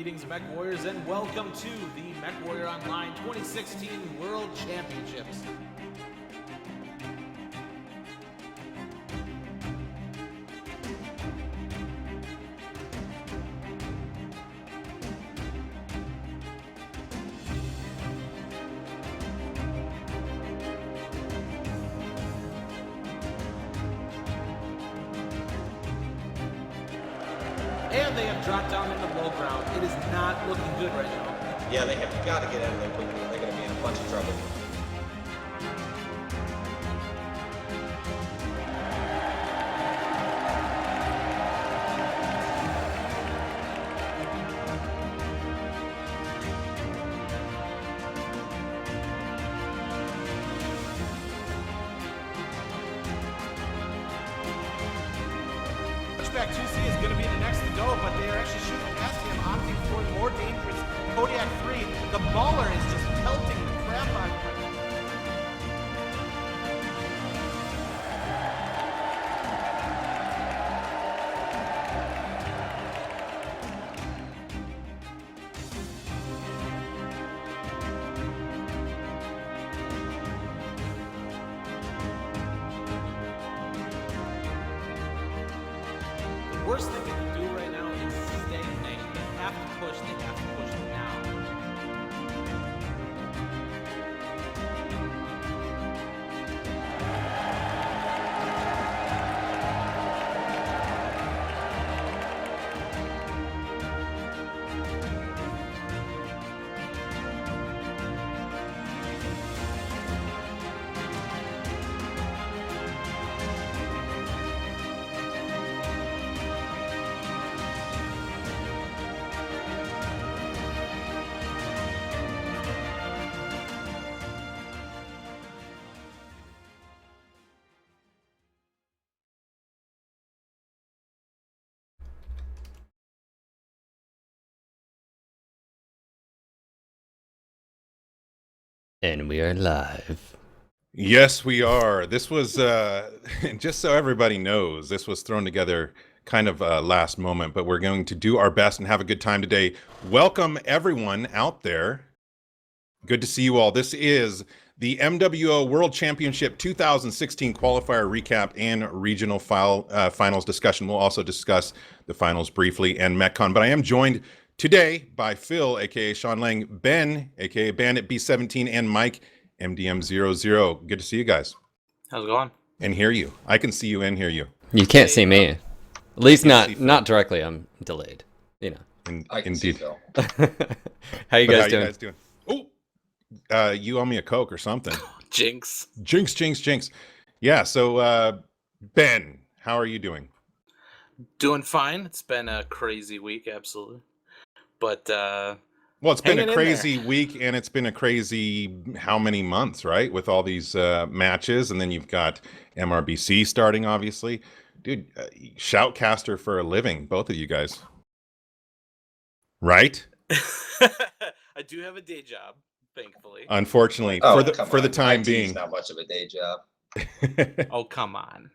Greetings, MechWarriors, and welcome to the MechWarrior Online 2016 World Championships. And they have dropped down in the low ground. It is not looking good right now. Yeah, they have got to get out of there quickly. They're going to be in a bunch of trouble. Back 2C is going to be the next to go, but they are actually shooting past him, opting for the more dangerous Kodiak 3. The Mauler is just pelting the crap out of him. The worst thing they can do right now is stagnate. They have to push. They have to push now. And we are live. Yes, we are. This was, just so everybody knows, this was thrown together kind of last moment, but we're going to do our best and have a good time today. Welcome everyone out there. Good to see you all. This is the MWO World Championship 2016 qualifier recap and regional finals discussion. We'll also discuss the finals briefly and MechCon, but I am joined today by Phil, aka Sean Lang, Ben, aka Bandit B17, and Mike, MDM00. Good to see you guys. How's it going? And hear you. I can see you and hear you. You can't see me. At least not directly. I'm delayed. You know. I can Indeed. see Phil. How you But guys doing? Oh, you owe me a Coke or something. Jinx. Jinx. Yeah, so Ben, how are you doing? Doing fine. It's been a crazy week, absolutely. But, Well, it's been hanging a in crazy week, and it's been a crazy how many months, right? With all these matches, and then you've got MRBC starting, obviously. Dude, Shoutcaster for a living, both of you guys. Right? I do have a day job, thankfully. Unfortunately, Oh, for the time IT's being. not much of a day job. Oh, come on.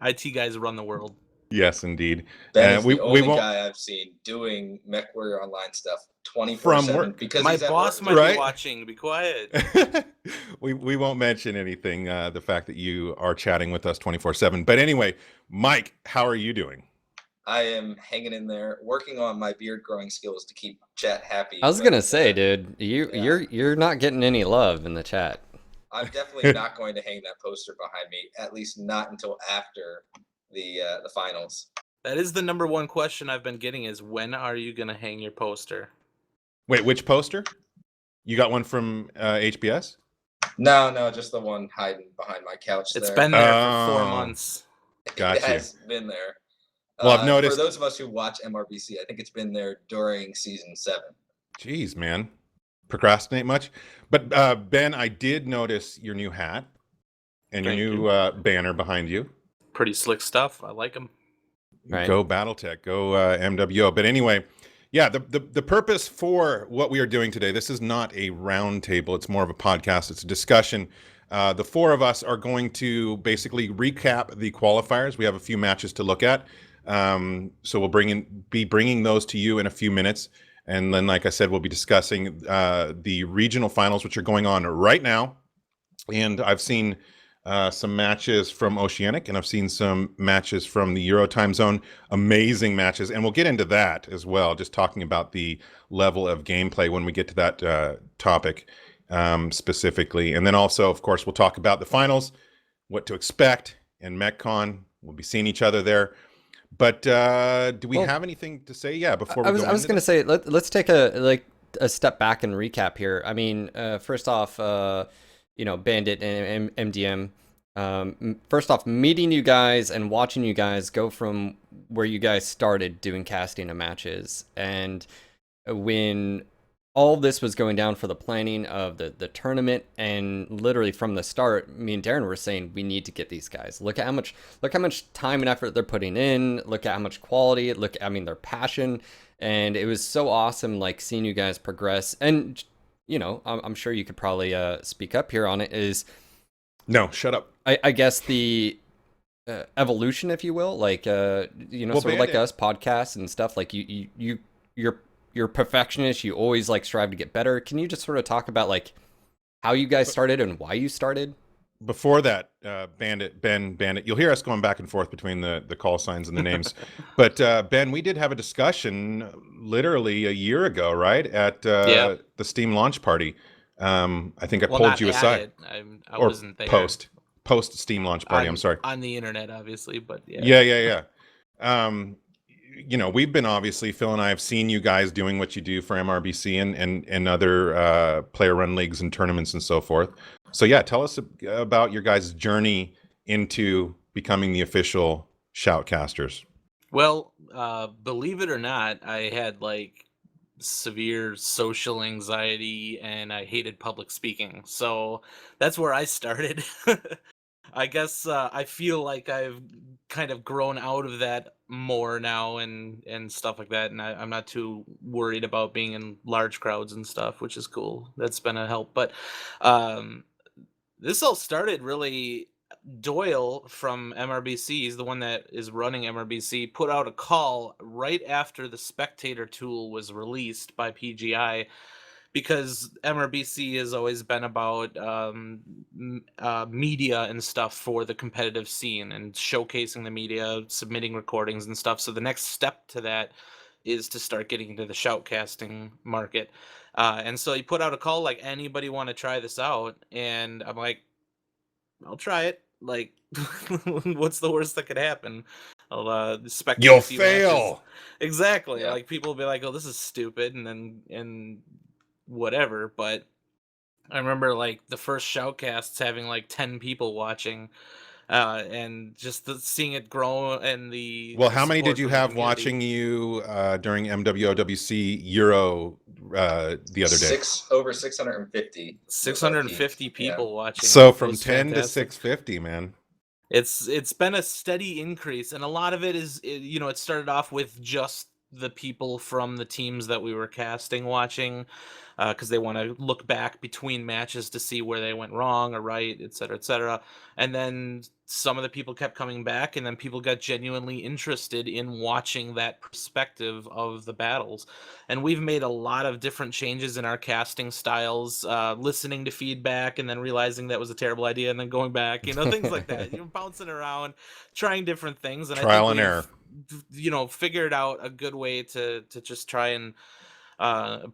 IT guys run the world. Yes, indeed. Ben is we the only won't. guy I've seen doing MechWarrior Online stuff 24/7 From work. because My he's at boss work. might Right? be watching. Be quiet. we won't mention anything. The fact that you are chatting with us 24/7. But anyway, Mike, how are you doing? I am hanging in there, working on my beard growing skills to keep chat happy. I was but, gonna say, dude, you're not getting any love in the chat. I'm definitely not going to hang that poster behind me, at least not until after the finals. That is the number one question I've been getting is when are you going to hang your poster? Wait, which poster? You got one from HBS? No, just the one hiding behind my couch. It's there. been there for 4 Oh. months. Got It you. has been there. Well, I've noticed. For those of us who watch MRBC, I think it's been there during season 7. Jeez, man. Procrastinate much? But Ben, I did notice your new hat and your Thank new banner behind you. Pretty slick stuff. I like them. Right. Go BattleTech, go MWO. But anyway, yeah, the purpose for what we are doing today, this is not a round table. It's more of a podcast. It's a discussion. The four of us are going to basically recap the qualifiers. We have a few matches to look at. So we'll be bringing those to you in a few minutes. And then, like I said, we'll be discussing the regional finals, which are going on right now. And I've seen some matches from Oceanic, and I've seen some matches from the Euro time zone. Amazing matches. And we'll get into that as well, just talking about the level of gameplay when we get to that topic specifically. And then also, of course, we'll talk about the finals, what to expect, and MechCon. We'll be seeing each other there. But do we have anything to say? Yeah, before we go. I was going to say let's take a step back and recap here. I mean, first off, Bandit and MDM. First off, meeting you guys and watching you guys go from where you guys started doing casting of matches, and when all this was going down for the planning of the tournament, and literally from the start, me and Daeron were saying we need to get these guys. Look how much time and effort they're putting in. Look at how much quality. Their passion, and it was so awesome. Like seeing you guys progress, and I'm sure you could probably speak up here on it. No, shut up. I guess the evolution, if you will, like sort of like us podcasts and stuff. Like you're perfectionist. You always like strive to get better. Can you just sort of talk about like how you guys started and why you started? Before that, Bandit, you'll hear us going back and forth between the call signs and the names. But Ben, we did have a discussion literally a year ago, right? At the Steam launch party. I think I pulled you aside. I wasn't there. Post Steam launch party. I'm sorry. On the internet, obviously, but yeah. Yeah. We've been, obviously, Phil and I have seen you guys doing what you do for MRBC and other player run leagues and tournaments and so forth. So yeah, tell us about your guys' journey into becoming the official Shoutcasters. Well, believe it or not, I had like severe social anxiety and I hated public speaking. So that's where I started. I guess I feel like I've kind of grown out of that more now and stuff like that. And I'm not too worried about being in large crowds and stuff, which is cool. That's been a help. But this all started really. Doyle from MRBC, he's the one that is running MRBC, put out a call right after the spectator tool was released by PGI, because MRBC has always been about media and stuff for the competitive scene and showcasing the media, submitting recordings and stuff. So the next step to that is to start getting into the shoutcasting market. And so he put out a call like, anybody want to try this out? And I'm like, I'll try it. Like, what's the worst that could happen? I'll spectate. You'll fail. Matches. Exactly. Yeah. Like, people will be like, "Oh, this is stupid," and whatever. But I remember like the first shoutcasts having like 10 people watching, and just seeing it grow and the. Well, how many support did you from the have community. watching you during MWO Euro the other day? Over 650. 650 people watching. So It from was 10 to fantastic. 650, man. It's been a steady increase, and a lot of it is, it started off with just the people from the teams that we were casting watching, because they want to look back between matches to see where they went wrong or right, et cetera, and then some of the people kept coming back, and then people got genuinely interested in watching that perspective of the battles. And we've made a lot of different changes in our casting styles, listening to feedback and then realizing that was a terrible idea and then going back, things like that. You're bouncing around, trying different things, and Trial I and think error. figured out a good way to just try and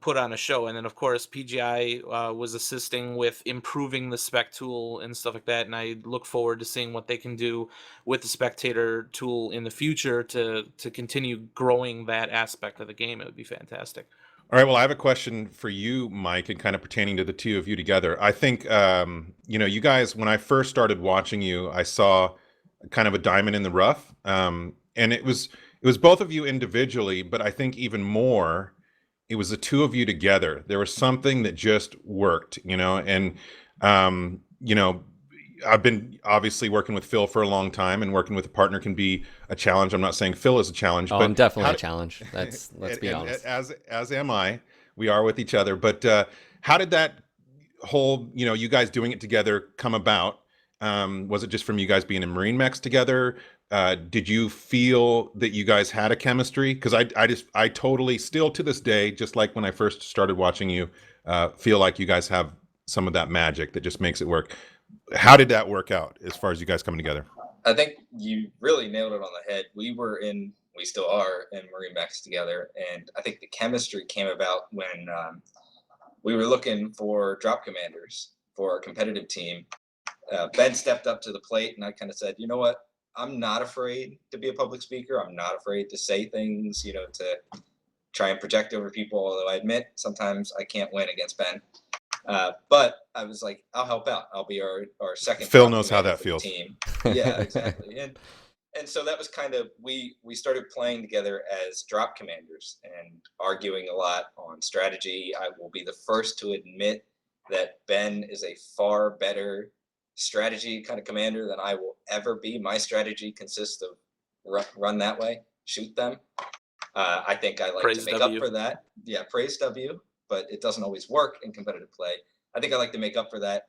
put on a show. And then of course PGI was assisting with improving the spec tool and stuff like that, and I look forward to seeing what they can do with the spectator tool in the future to continue growing that aspect of the game. It would be fantastic. All right, well, I have a question for you, Mike, and kind of pertaining to the two of you together. I think, you guys, when I first started watching you, I saw kind of a diamond in the rough. And it was both of you individually, but I think even more, it was the two of you together. There was something that just worked, and, I've been obviously working with Phil for a long time, and working with a partner can be a challenge. I'm not saying Phil is a challenge, but I'm definitely a challenge. Let's be honest. As am I. We are with each other. But how did that whole, you guys doing it together come about? Was it just from you guys being in Marine mechs together? Did you feel that you guys had a chemistry? Because I totally, still to this day, just like when I first started watching you, feel like you guys have some of that magic that just makes it work. How did that work out as far as you guys coming together? I think you really nailed it on the head. We still are in Marine mechs together, and I think the chemistry came about when we were looking for drop commanders for our competitive team. Ben stepped up to the plate, and I kind of said, you know what? I'm not afraid to be a public speaker. I'm not afraid to say things, to try and project over people, although I admit sometimes I can't win against Ben. But I was like, I'll help out. I'll be our second. Phil knows how that feels. Team. Yeah, exactly. And so that was kind of, we started playing together as drop commanders and arguing a lot on strategy. I will be the first to admit that Ben is a far better strategy kind of commander than I will ever be. My strategy consists of run that way, shoot them. I think I like Praise to make W. up for that. Yeah, praise W, but it doesn't always work in competitive play. I think I like to make up for that.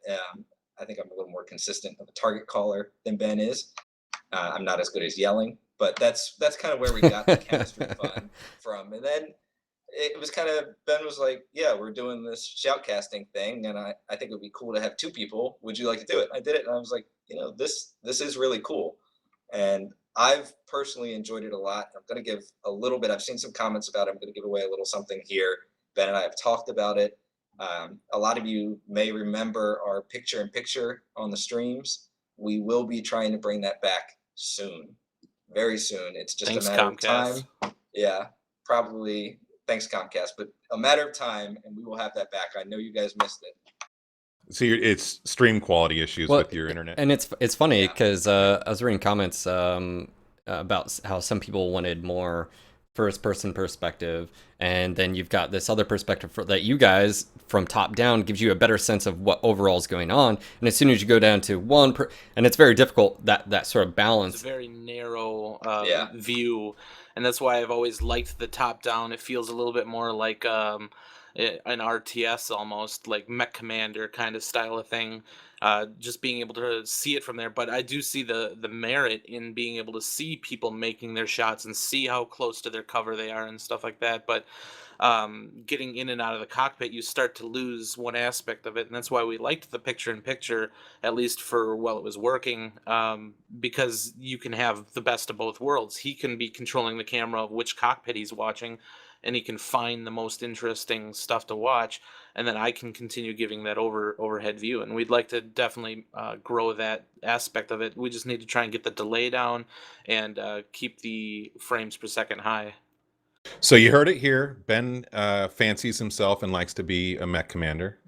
I think I'm a little more consistent of a target caller than Ben is. I'm not as good as yelling, but that's kind of where we got the chemistry fun from. And then it was kind of, Ben was like, yeah, we're doing this shoutcasting thing, and I think it would be cool to have two people. Would you like to do it? I did it, and I was like, this is really cool. And I've personally enjoyed it a lot. I'm going to give a little bit. I've seen some comments about it. I'm going to give away a little something here. Ben and I have talked about it. A lot of you may remember our picture-in-picture on the streams. We will be trying to bring that back soon, very soon. It's just a matter of time. Yeah, probably. Thanks, Comcast, but a matter of time, and we will have that back. I know you guys missed it. So it's stream quality issues with your internet. And it's funny because I was reading comments about how some people wanted more first-person perspective, and then you've got this other perspective that you guys, from top down, gives you a better sense of what overall is going on. And as soon as you go down to and it's very difficult, that sort of balance. It's a very narrow view, and that's why I've always liked the top down. It feels a little bit more like an RTS, almost like Mech Commander kind of style of thing. Just being able to see it from there. But I do see the merit in being able to see people making their shots and see how close to their cover they are and stuff like that. But getting in and out of the cockpit, you start to lose one aspect of it. And that's why we liked the picture-in-picture, at least for while it was working, because you can have the best of both worlds. He can be controlling the camera of which cockpit he's watching, and he can find the most interesting stuff to watch, and then I can continue giving that overhead view. And we'd like to definitely grow that aspect of it. We just need to try and get the delay down and keep the frames per second high. So you heard it here. Ben fancies himself and likes to be a mech commander.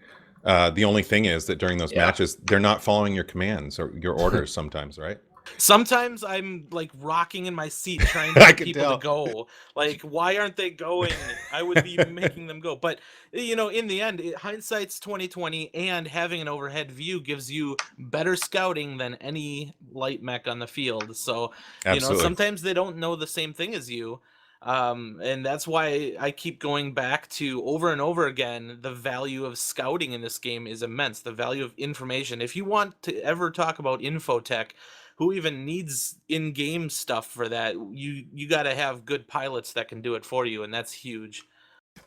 The only thing is that during those matches, they're not following your commands or your orders sometimes, right? Sometimes I'm like rocking in my seat trying to get people to go. Like, why aren't they going? I would be making them go. But in the end, hindsight's 20/20, and having an overhead view gives you better scouting than any light mech on the field. So sometimes they don't know the same thing as you. And that's why I keep going back to over and over again, the value of scouting in this game is immense. The value of information. If you want to ever talk about infotech, who even needs in-game stuff for that? You got to have good pilots that can do it for you, and that's huge.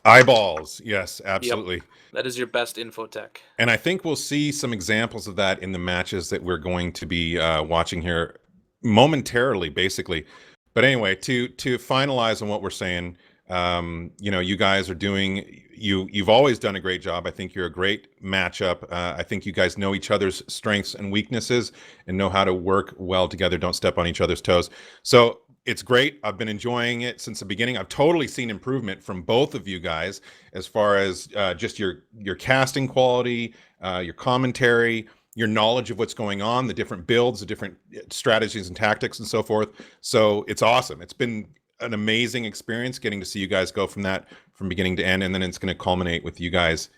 Eyeballs, yes, absolutely. Yep. That is your best infotech. And I think we'll see some examples of that in the matches that we're going to be watching here momentarily, basically. But anyway, to finalize on what we're saying, you guys are doing, you've always done a great job. I think you're a great matchup. I think you guys know each other's strengths and weaknesses and know how to work well together. Don't step on each other's toes. So it's great. I've been enjoying it since the beginning. I've totally seen improvement from both of you guys as far as just your casting quality, your commentary, your knowledge of what's going on, the different builds, the different strategies and tactics and so forth. So it's awesome. It's been an amazing experience getting to see you guys go from beginning to end. And then it's going to culminate with you guys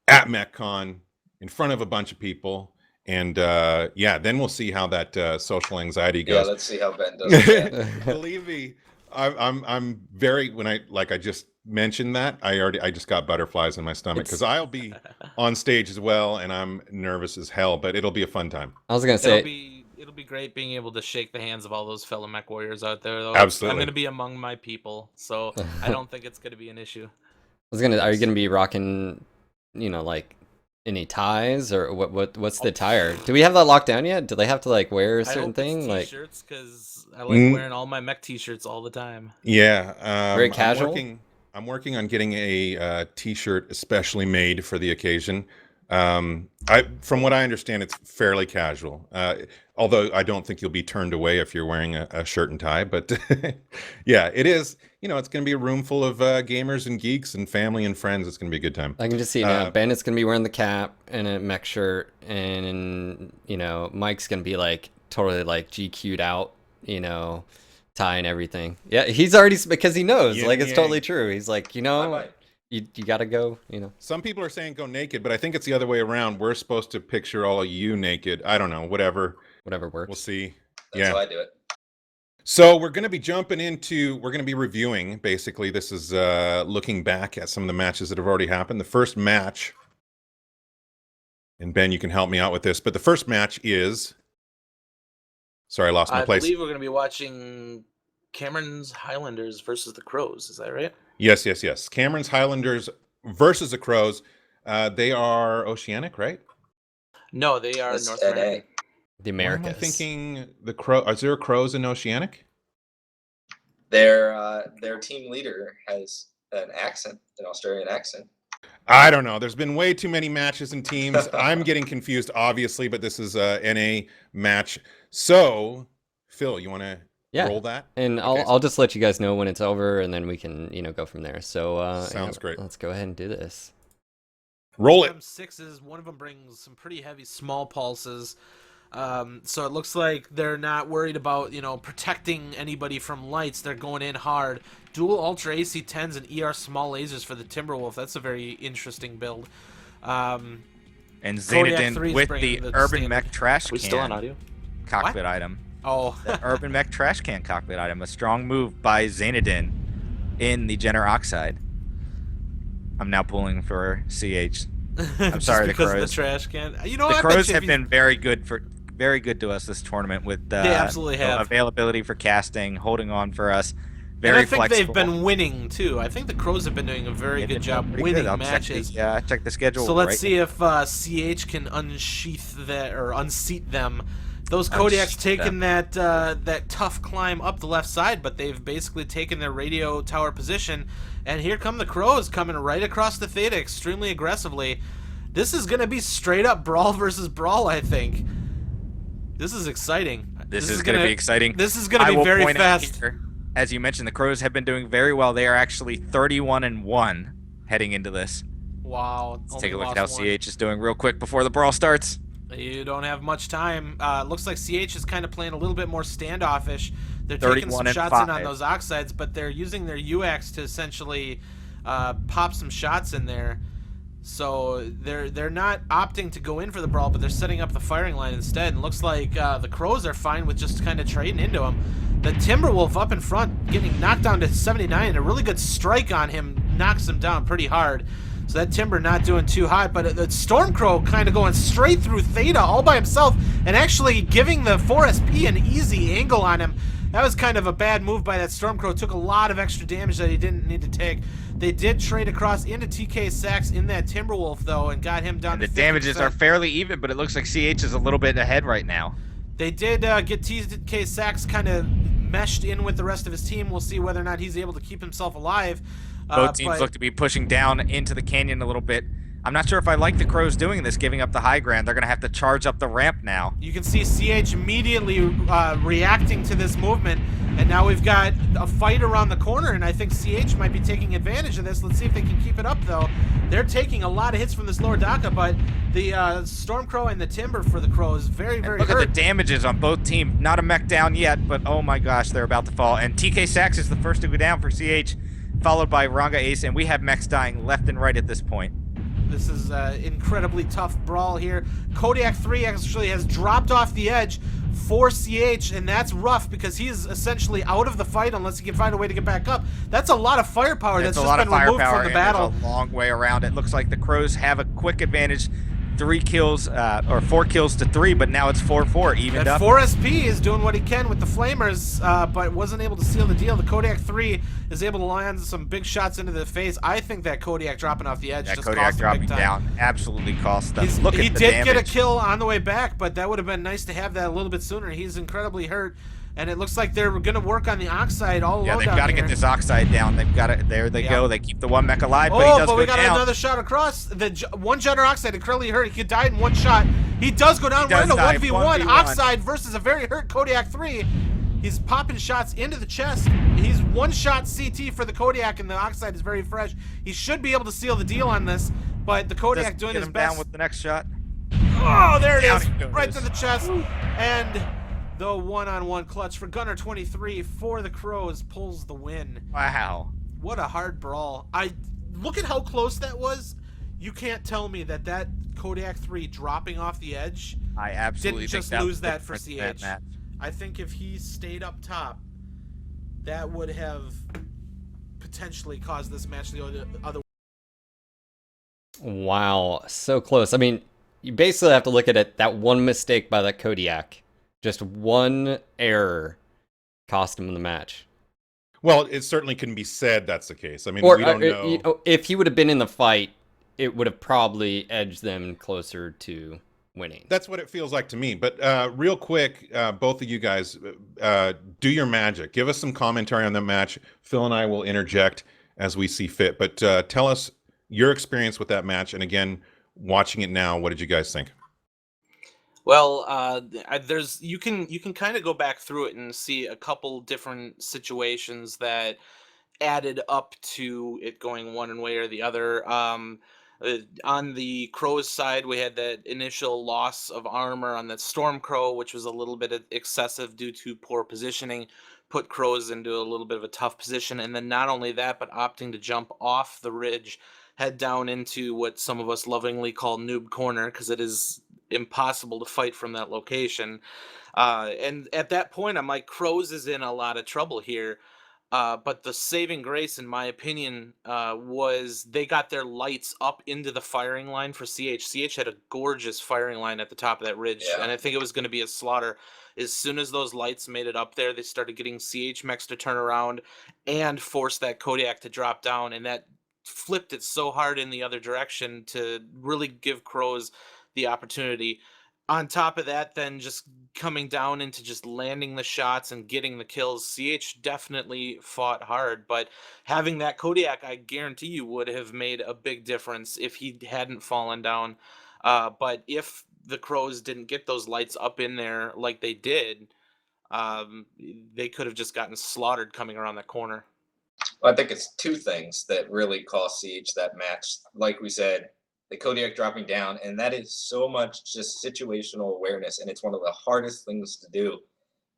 at MechCon in front of a bunch of people. And then we'll see how that social anxiety goes. Yeah, let's see how Ben does. Believe me, I'm very when I just mentioned that I just got butterflies in my stomach because I'll be on stage as well, and I'm nervous as hell, but it'll be a fun time. I was gonna say It'll be great being able to shake the hands of all those fellow mech warriors out there. Though Absolutely. I'm gonna be among my people, so I don't think it's gonna be an issue. Are you gonna be rocking, like any ties or what's the attire? Do we have that locked down yet? Do they have to like wear a certain thing? Like t-shirts, because I like wearing all my mech t-shirts all the time. Yeah, very casual. I'm working on getting a t-shirt especially made for the occasion. From what I understand, it's fairly casual. Although I don't think you'll be turned away if you're wearing a shirt and tie. But yeah, it is. It's going to be a room full of gamers and geeks and family and friends. It's going to be a good time. I can just see now. Bandit's going to be wearing the cap and a mech shirt, and Mike's going to be like totally like GQ'd out, tie and everything. Yeah, he's already, because he knows, it's totally true. He's like, you gotta go, Some people are saying go naked, but I think it's the other way around. We're supposed to picture all of you naked. I don't know, whatever works. We'll see. That's how I do it. So we're going to be reviewing, basically. This is looking back at some of the matches that have already happened. The first match, and Ben, you can help me out with this, but the first match is, sorry, I lost my place. I believe we're going to be watching Cameron's Highlanders versus the Crows. Is that right? Yes. Cameron's Highlanders versus the Crows. They are Oceanic, right? No, they are North American. The Americas. Why am I thinking the Crow? Is there Crows in Oceanic? Their team leader has an Australian accent. I don't know. There's been way too many matches and teams. I'm getting confused, obviously, but this is a NA match. So, Phil, you want to roll that? And I'll just let you guys know when it's over, and then we can go from there. So sounds great. Let's go ahead and do this. Roll it. M6s. One of them brings some pretty heavy small pulses. So it looks like they're not worried about, protecting anybody from lights. They're going in hard. Dual Ultra AC-10s and ER small lasers for the Timberwolf. That's a very interesting build. And Xanadin with the Urban Mech Trash Can still on audio? cockpit item. Oh. The Urban Mech Trash Can cockpit item. A strong move by Xanadin in the Jenner Oxide. I'm now pulling for CH. I'm sorry, the Crows. Of the trash can. The Crows have been very good to us this tournament with they absolutely have availability for casting, holding on for us. And I think they've been winning too. I think the Crows have been doing a very good job winning matches. Check the schedule. So let's see if CH can unseat them. Those Kodiaks taking that tough climb up the left side, but they've basically taken their radio tower position. And here come the Crows coming right across the Theta extremely aggressively. This is going to be straight up brawl versus brawl, I think. This is exciting. This is going to be exciting. This is going to be very fast. Here, as you mentioned, the Crows have been doing very well. They are actually 31-1 heading into this. Wow. Let's take a look at how CH is doing real quick before the brawl starts. You don't have much time. Looks like CH is kind of playing a little bit more standoffish. They're taking some shots in on those oxides, but they're using their UX to essentially pop some shots in there. So they're not opting to go in for the brawl, but they're setting up the firing line instead. And looks like the Crows are fine with just kind of trading into them. The Timberwolf up in front, getting knocked down to 79, and a really good strike on him knocks him down pretty hard. So that Timber not doing too hot, but the Stormcrow kind of going straight through Theta all by himself and actually giving the 4SP an easy angle on him. That was kind of a bad move by that Stormcrow. Took a lot of extra damage that he didn't need to take. They did trade across into TK Sachs in that Timberwolf, though, and got him down to 50%. The damages are fairly even, but it looks like CH is a little bit ahead right now. They did get TK Sachs kind of meshed in with the rest of his team. We'll see whether or not he's able to keep himself alive. Both teams look to be pushing down into the canyon a little bit. I'm not sure if I like the Crows doing this, giving up the high ground. They're going to have to charge up the ramp now. You can see CH immediately reacting to this movement, and now we've got a fight around the corner, and I think CH might be taking advantage of this. Let's see if they can keep it up, though. They're taking a lot of hits from this lower Daka, but the Stormcrow and the Timber for the Crows very, very hurt. Look at the damages on both teams. Not a mech down yet, but oh my gosh, they're about to fall. And TK Sachs is the first to go down for CH, followed by Ranga Ace, and we have mechs dying left and right at this point. This is an incredibly tough brawl here. Kodiak 3 actually has dropped off the edge, for CH, and that's rough because he's essentially out of the fight unless he can find a way to get back up. That's a lot of firepower that's just been removed from the battle. There's a long way around. It looks like the Crows have a quick advantage. 3 kills, or 4 kills to 3, but now it's 4-4, evened up. 4SP is doing what he can with the Flamers, but wasn't able to seal the deal. The Kodiak 3 is able to land some big shots into the face. I think that Kodiak dropping off the edge just Kodiak cost him dropping big time. down absolutely cost them. He did get a kill on the way back, but that would have been nice to have that a little bit sooner. He's incredibly hurt, and it looks like they're going to work on the Oxide all alone. Yeah, they've got to get this Oxide down. They've got it. There they go. They keep the one mech alive, but he does go we got down. another shot across. The one Jenner Oxide currently hurt. He could die in one shot. He does go down. We're in a 1v1. Oxide versus a very hurt Kodiak 3. He's popping shots into the chest. He's one shot CT for the Kodiak, and the Oxide is very fresh. He should be able to seal the deal on this, but the Kodiak doing his best. Down with the next shot. Oh, there it is, right to the chest, and the one-on-one clutch for Gunner 23 for the Crows pulls the win. Wow. What a hard brawl. Look at how close that was. You can't tell me that Kodiak 3 dropping off the edge I absolutely didn't just think lose that for difference in CH. that match. I think if he stayed up top, that would have potentially caused this match to go the other way. Wow, so close. I mean, you basically have to look at it, that one mistake by that Kodiak. Just one error cost him the match. Well, it certainly can be said that's the case. I mean, Or we don't know. you know, if he would have been in the fight, it would have probably edged them closer to winning. That's what it feels like to me. But real quick, both of you guys, do your magic. Give us some commentary on the match. Phil and I will interject as we see fit. But tell us your experience with that match. And again, watching it now, what did you guys think? Well, you can kind of go back through it and see a couple different situations that added up to it going one way or the other. On the Crows side, we had that initial loss of armor on that Storm Crow, which was a little bit excessive due to poor positioning, put Crows into a little bit of a tough position. And then not only that, but opting to jump off the ridge, head down into what some of us lovingly call Noob Corner, because it is impossible to fight from that location. And at that point, I'm like, Crows is in a lot of trouble here. But the saving grace, in my opinion, was they got their lights up into the firing line for CH. CH had a gorgeous firing line at the top of that ridge, and I think it was going to be a slaughter. As soon as those lights made it up there, they started getting CH mechs to turn around and force that Kodiak to drop down, and that flipped it so hard in the other direction to really give Crows the opportunity. On top of that, then just coming down into just landing the shots and getting the kills, CH definitely fought hard, but having that Kodiak, I guarantee you, would have made a big difference if he hadn't fallen down. But if the Crows didn't get those lights up in there like they did, they could have just gotten slaughtered coming around that corner. Well, I think it's two things that really cost CH that match. Like we said, the Kodiak dropping down, and that is so much just situational awareness, and it's one of the hardest things to do.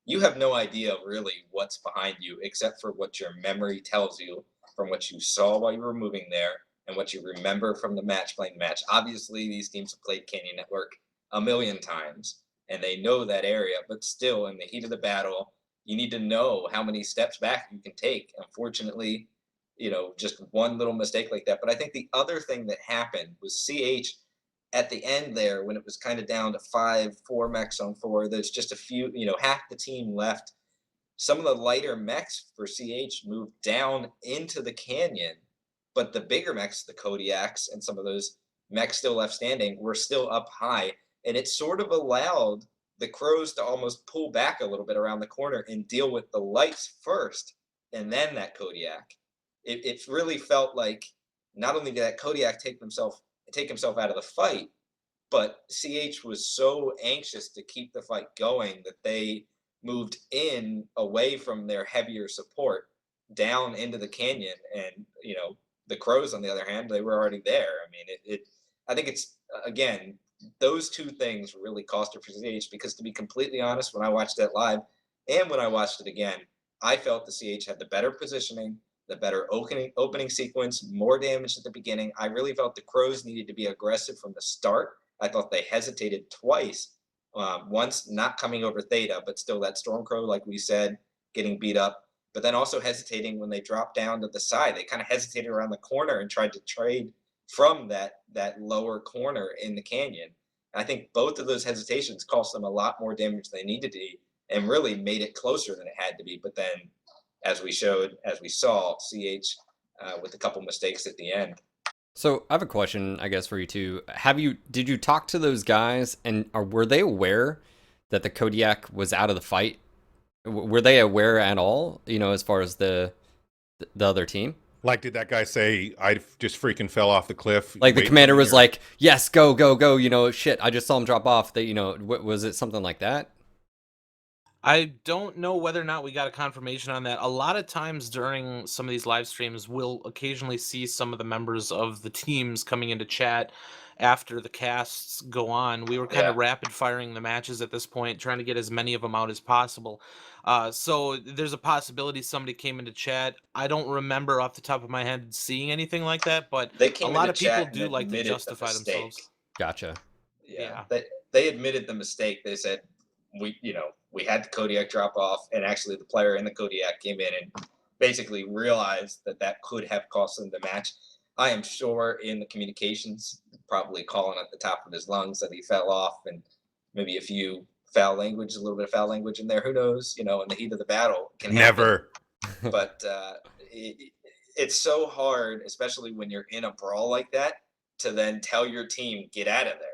You have no idea really what's behind you except for what your memory tells you from what you saw while you were moving there and what you remember from the match, playing the match. Obviously, these teams have played Canyon Network a million times, and they know that area, but still, in the heat of the battle, you need to know how many steps back you can take. Unfortunately, you know, just one little mistake like that. But I think the other thing that happened was CH at the end there, when it was kind of down to 4 mechs on 4, there's just a few, you know, half the team left. Some of the lighter mechs for CH moved down into the canyon, but the bigger mechs, the Kodiaks and some of those mechs still left standing, were still up high. And it sort of allowed the Crows to almost pull back a little bit around the corner and deal with the lights first, and then that Kodiak. It really felt like not only did that Kodiak take himself out of the fight, but CH was so anxious to keep the fight going that they moved in away from their heavier support down into the canyon. And, you know, the Crows, on the other hand, they were already there. I mean, I think it's, again, those two things really cost it for CH, because to be completely honest, when I watched that live and when I watched it again, I felt the CH had the better positioning, the better opening sequence, more damage at the beginning. I really felt the Crows needed to be aggressive from the start. I thought they hesitated twice Once not coming over Theta, but still that Stormcrow, like we said, getting beat up, but then also hesitating when they dropped down to the side. They kind of hesitated around the corner and tried to trade from that lower corner in the canyon. And I think both of those hesitations cost them a lot more damage than they needed to, and really made it closer than it had to be. But then, as we saw, CH with a couple mistakes at the end. So I have a question, I guess, for you two. Did you talk to those guys, and were they aware that the Kodiak was out of the fight? Were they aware at all, as far as the other team? Like, did that guy say, I just freaking fell off the cliff? Like, the commander was like, yes, go, go, go, shit, I just saw him drop off. Was it something like that? I don't know whether or not we got a confirmation on that. A lot of times during some of these live streams, we'll occasionally see some of the members of the teams coming into chat after the casts go on. We were kind of rapid firing the matches at this point, trying to get as many of them out as possible. So there's a possibility somebody came into chat. I don't remember off the top of my head seeing anything like that, but a lot of people do like to justify themselves. Gotcha. Yeah. They admitted the mistake. They said, we had the Kodiak drop off, and actually the player in the Kodiak came in and basically realized that could have cost them the match. I am sure in the communications, probably calling at the top of his lungs that he fell off, and maybe a little bit of foul language in there. Who knows? In the heat of the battle, can never. But it's so hard, especially when you're in a brawl like that, to then tell your team, get out of there.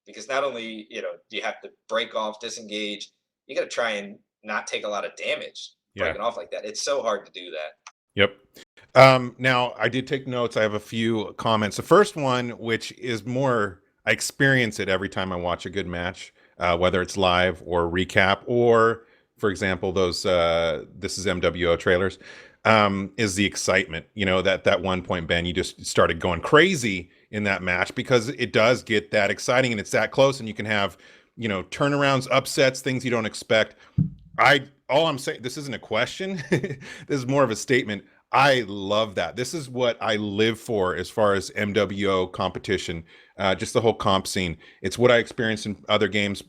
Because not only, do you have to break off, disengage, you got to try and not take a lot of damage breaking off like that. It's so hard to do that. Yep. Now, I did take notes. I have a few comments. The first one, which is more, I experience it every time I watch a good match, whether it's live or recap, or, for example, those This is MWO trailers, is the excitement. That one point, Ben, you just started going crazy in that match, because it does get that exciting and it's that close, and you can have, turnarounds, upsets, things you don't expect. All I'm saying, this isn't a question. This is more of a statement. I love that. This is what I live for as far as MWO competition, just the whole comp scene. It's what I experienced in other games,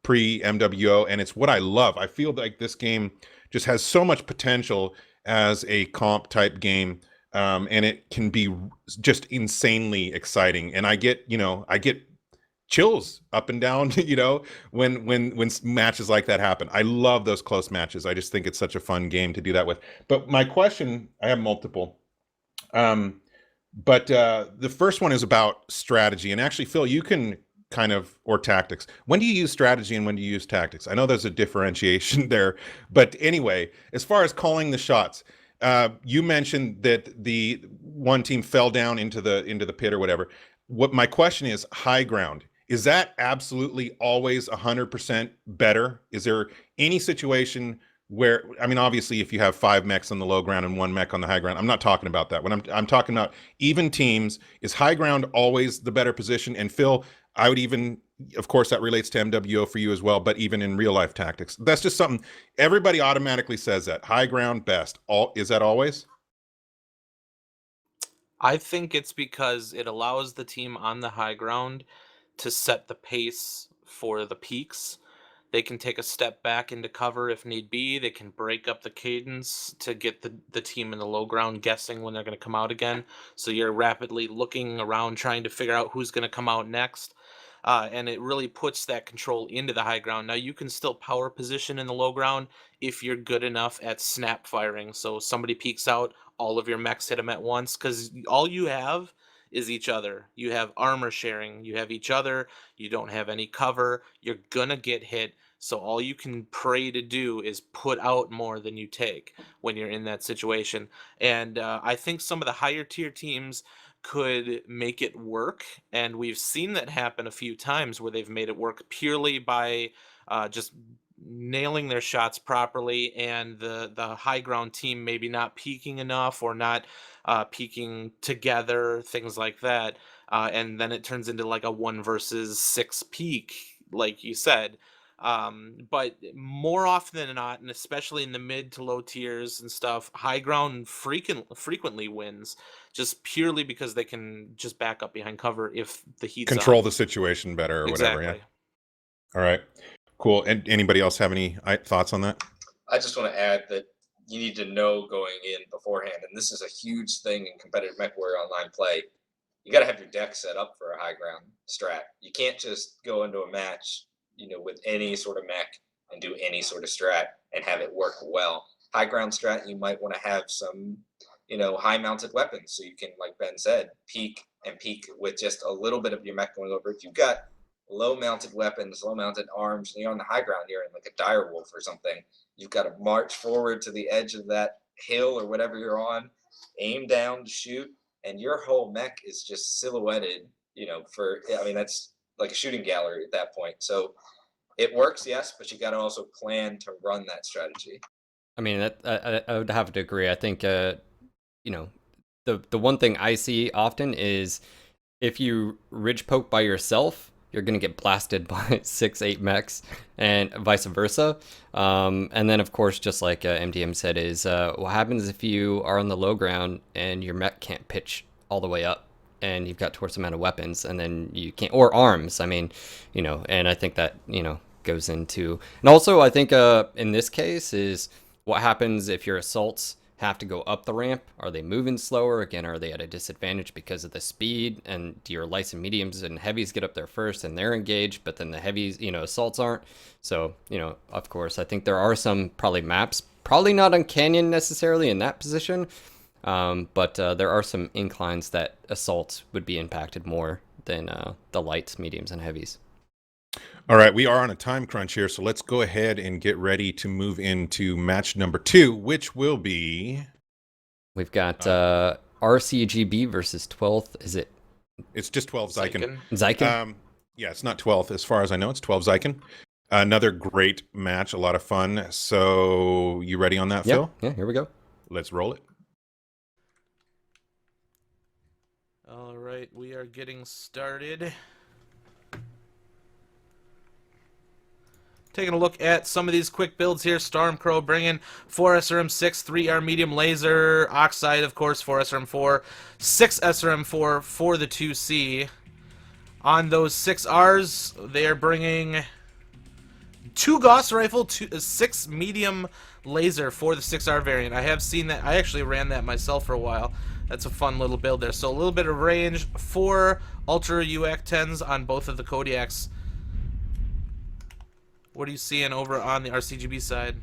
pre-MWO, and it's what I love. I feel like this game just has so much potential as a comp type game. And it can be just insanely exciting. And I get chills up and down, when matches like that happen. I love those close matches. I just think it's such a fun game to do that with. But my question, I have multiple. But the first one is about strategy. And actually, Phil, you can or tactics. When do you use strategy and when do you use tactics? I know there's a differentiation there. But anyway, as far as calling the shots, you mentioned that the one team fell down into the pit or whatever. What my question is, high ground, is that absolutely always 100% better? Is there any situation where, obviously if you have 5 mechs on the low ground and 1 mech on the high ground, I'm not talking about that. When I'm talking about even teams, is high ground always the better position? And Phil, I would even, of course, that relates to MWO for you as well, but even in real life tactics, that's just something everybody automatically says, that high ground best. Is that always? I think it's because it allows the team on the high ground to set the pace for the peaks. They can take a step back into cover if need be. They can break up the cadence to get the team in the low ground guessing when they're going to come out again. So you're rapidly looking around trying to figure out who's going to come out next. And it really puts that control into the high ground. Now, you can still power position in the low ground if you're good enough at snap firing. So somebody peeks out, all of your mechs hit them at once, because all you have is each other. You have armor sharing, you have each other, you don't have any cover, you're gonna get hit. So all you can pray to do is put out more than you take when you're in that situation. And I think some of the higher tier teams could make it work, and we've seen that happen a few times where they've made it work purely by just nailing their shots properly, and the high ground team maybe not peaking enough or not peaking together, things like that, and then it turns into like a 1 versus 6 peak, like you said. But more often than not, and especially in the mid to low tiers and stuff, high ground frequently wins, just purely because they can just back up behind cover if the heat's control on. the situation better or Exactly. whatever. Yeah. All right, cool. And anybody else have any thoughts on that? I just want to add that you need to know going in beforehand, and this is a huge thing in competitive MechWarrior online play. You got to have your deck set up for a high ground strat. You can't just go into a match, with any sort of mech and do any sort of strat and have it work well. High ground strat, you might want to have some, high mounted weapons, so you can, like Ben said, peek with just a little bit of your mech going over. If you've got low mounted weapons, low mounted arms, and you're on the high ground, you're in like a dire wolf or something, you've got to march forward to the edge of that hill or whatever you're on, aim down to shoot, and your whole mech is just silhouetted, that's like a shooting gallery at that point. So it works, yes, but you got to also plan to run that strategy. I mean, I would have to agree. I think, the one thing I see often is if you ridge poke by yourself, you're going to get blasted by 6-8 mechs and vice versa. And then, of course, just like MDM said, is what happens if you are on the low ground and your mech can't pitch all the way up and you've got torso amount of weapons and then you can't, or arms. I mean, and I think that, goes into, and also I think in this case is what happens if your assaults have to go up the ramp. Are they moving slower? Again, are they at a disadvantage because of the speed? And do your lights and mediums and heavies get up there first and they're engaged, but then the heavies, assaults aren't? So, of course, I think there are some probably maps, probably not on Canyon necessarily in that position, but there are some inclines that assaults would be impacted more than the lights, mediums, and heavies. All right, we are on a time crunch here, so let's go ahead and get ready to move into match number 2, which will be... We've got RCGB versus 12th. Is it? It's just 12 Zyken. Zyken? Yeah, it's not 12th. As far as I know, it's 12 Zyken. Another great match, a lot of fun. So, you ready on that, Phil? Yeah, here we go. Let's roll it. All right, we are getting started. Taking a look at some of these quick builds here. Stormcrow bringing 4 SRM6, 3R medium laser, Oxide, of course, 4 SRM4, 6 SRM4 for the 2C. On those 6Rs, they are bringing 2 Gauss rifle, 6 medium laser for the 6R variant. I have seen that. I actually ran that myself for a while. That's a fun little build there. So a little bit of range, 4 Ultra UAC 10s on both of the Kodiaks. What are you seeing over on the RCGB side?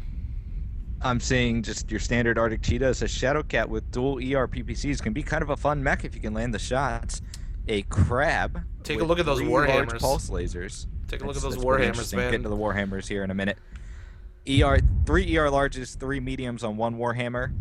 I'm seeing just your standard Arctic Cheetah as a Shadowcat with dual ER PPCs. Can be kind of a fun mech if you can land the shots. A Crab. Take a look at those Warhammers. Pulse lasers. Take a look at those Warhammers, man. Get to the Warhammers here in a minute. 3 ER larges, 3 mediums on 1 Warhammer.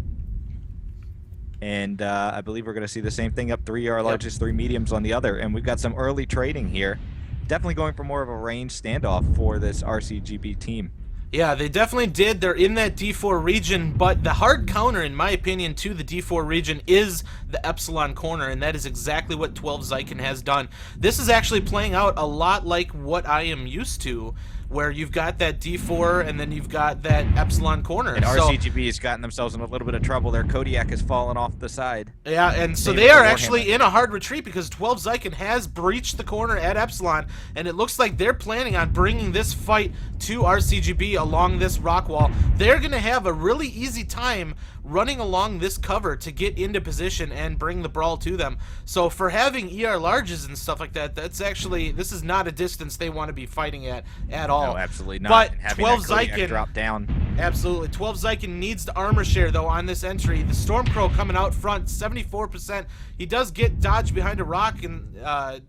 And I believe we're going to see the same thing up 3 ER larges, 3 mediums on the other. And we've got some early trading here. Definitely going for more of a range standoff for this RCGB team. Yeah, they definitely did. They're in that D4 region, but the hard counter, in my opinion, to the D4 region is the Epsilon corner, and that is exactly what 12 Zyken has done. This is actually playing out a lot like what I am used to, where you've got that D4 and then you've got that Epsilon corner. And RCGB has gotten themselves in a little bit of trouble. Their Kodiak has fallen off the side. Yeah, and so they are actually in a hard retreat because 12 Zyken has breached the corner at Epsilon, and it looks like they're planning on bringing this fight to RCGB along this rock wall. They're going to have a really easy time running along this cover to get into position and bring the brawl to them. So for having ER larges and stuff like that, that's actually, this is not a distance they want to be fighting at all. No, absolutely not. But having 12 that Kodiak Zyken drop down. Absolutely. 12 Zyken needs the armor share, though, on this entry. The Stormcrow coming out front, 74%. He does get dodged behind a rock and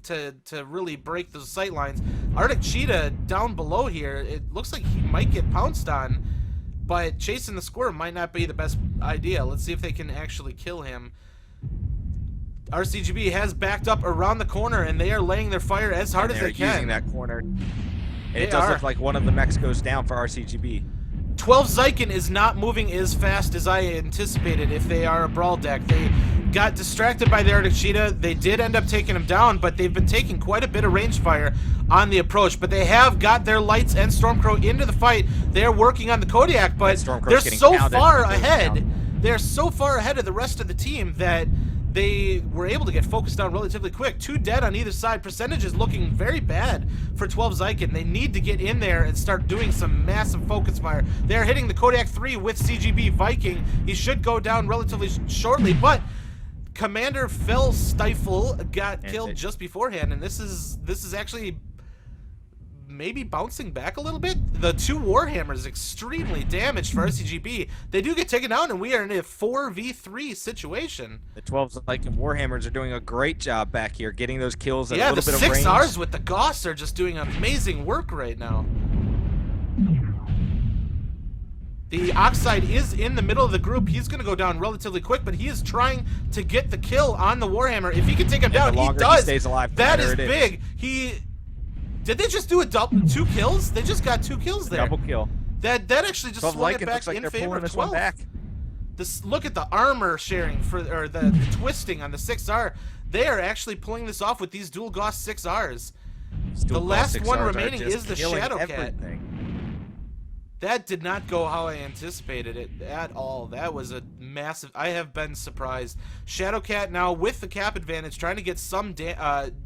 to really break those sight lines. Arctic Cheetah down below here, it looks like he might get pounced on, but chasing the squirrel might not be the best idea. Let's see if they can actually kill him. RCGB has backed up around the corner, and they are laying their fire as hard as they can. Using that corner. And it does look like one of the mechs goes down for RCGB. 12 Zyken is not moving as fast as I anticipated if they are a brawl deck. They got distracted by the Arctic Cheetah. They did end up taking him down, but they've been taking quite a bit of range fire on the approach. But they have got their lights and Stormcrow into the fight. They're working on the Kodiak, but they're so far ahead. They're so far ahead of the rest of the team that they were able to get focused down relatively quick. 2 dead on either side. Percentage is looking very bad for 12 Zyken. They need to get in there and start doing some massive focus fire. They're hitting the Kodiak 3 with CGB Viking. He should go down relatively shortly, but Commander Fell Stifle got killed just beforehand, and this is actually maybe bouncing back a little bit. The 2 Warhammers extremely damaged for RCGP. They do get taken down, and we are in a 4v3 situation. The 12 Zyken Warhammers are doing a great job back here, getting those kills at a Yeah, little the bit of range. 6Rs with the Goss are just doing amazing work right now. The Oxide is in the middle of the group. He's going to go down relatively quick, but he is trying to get the kill on the Warhammer. If he can take him down, he does. He stays alive, that is big. Did they just do a 2 kills? They just got 2 kills there. Double kill. That actually just swung it back in favor of 12. Look at the armor sharing or the twisting on the 6R. They are actually pulling this off with these dual Goss 6Rs. The last one remaining is the Shadowcat. That did not go how I anticipated it at all. That was a massive... I have been surprised. Shadowcat now with the cap advantage, trying to get some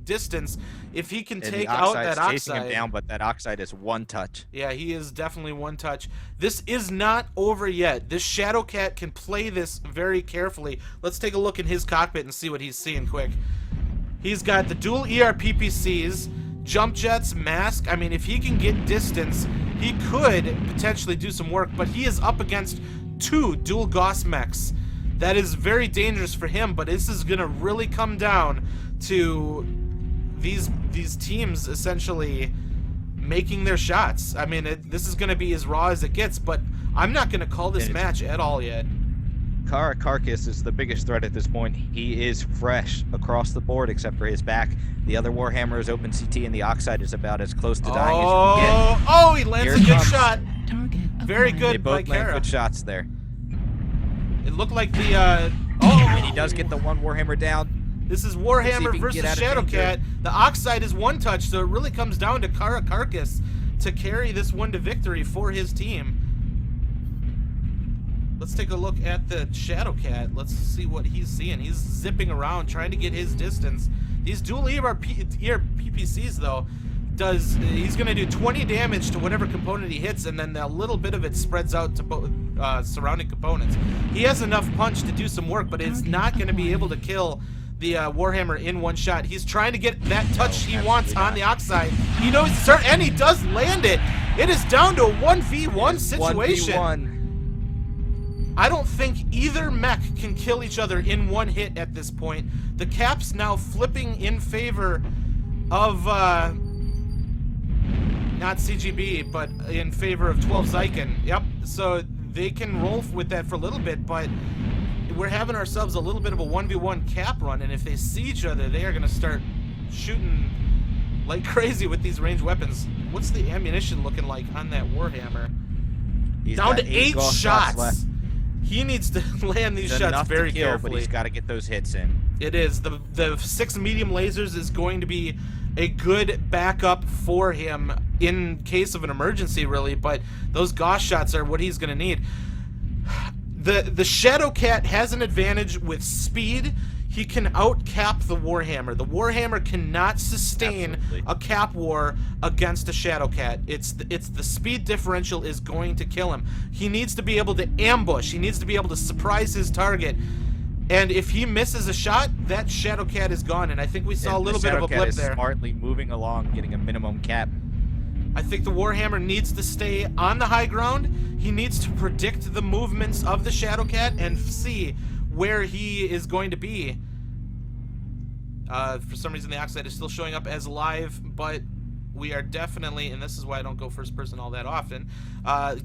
distance. If he can take out that Oxide... chasing him down, but that Oxide is 1 touch. Yeah, he is definitely 1 touch. This is not over yet. This Shadowcat can play this very carefully. Let's take a look in his cockpit and see what he's seeing quick. He's got the dual ERPPCs, jump jets, mask. I mean, if he can get distance, he could potentially do some work, but he is up against 2 dual Goss mechs. That is very dangerous for him, but this is going to really come down to these teams essentially making their shots. I mean, this is going to be as raw as it gets, but I'm not going to call this match at all yet. Kara Karkas is the biggest threat at this point. He is fresh across the board except for his back. The other Warhammer is open CT, and the Oxide is about as close to dying as you can get. Oh, he lands a good shot. Very good They both by land Kara. good shots there. It looked like the... And he does get the 1 Warhammer down. This is Warhammer versus get out of danger. Shadowcat. The Oxide is 1 touch, so it really comes down to Kara Karkas to carry this one to victory for his team. Let's take a look at the Shadowcat. Let's see what he's seeing. He's zipping around, trying to get his distance. These dual PPCs, though, he's going to do 20 damage to whatever component he hits, and then a little bit of it spreads out to both surrounding components. He has enough punch to do some work, but it's not going to be able to kill the Warhammer in 1 shot. He's trying to get that touch he wants on the Oxide. He knows it's certain, and he does land it. It is down to a 1v1 situation. 1v1. I don't think either mech can kill each other in 1 hit at this point. The cap's now flipping in favor of, not CGB, but in favor of 12 Zyken. Yep, so they can roll with that for a little bit, but we're having ourselves a little bit of a 1v1 cap run, and if they see each other, they are going to start shooting like crazy with these ranged weapons. What's the ammunition looking like on that Warhammer? He's down got to 8 shots. left. He needs to land these shots very to kill, carefully. But he's got to get those hits in. It is. The 6 medium lasers is going to be a good backup for him in case of an emergency, really, but those Goss shots are what he's going to need. The Shadowcat has an advantage with speed. He can outcap the Warhammer. The Warhammer cannot sustain a cap war against a Shadowcat. It's the speed differential is going to kill him. He needs to be able to ambush. He needs to be able to surprise his target. And if he misses a shot, that Shadowcat is gone. And I think we saw a little bit of a blip there. Smartly moving along, getting a minimum cap. I think the Warhammer needs to stay on the high ground. He needs to predict the movements of the Shadowcat and see where he is going to be. For some reason, the Oxide is still showing up as live, but we are definitely, and this is why I don't go first person all that often,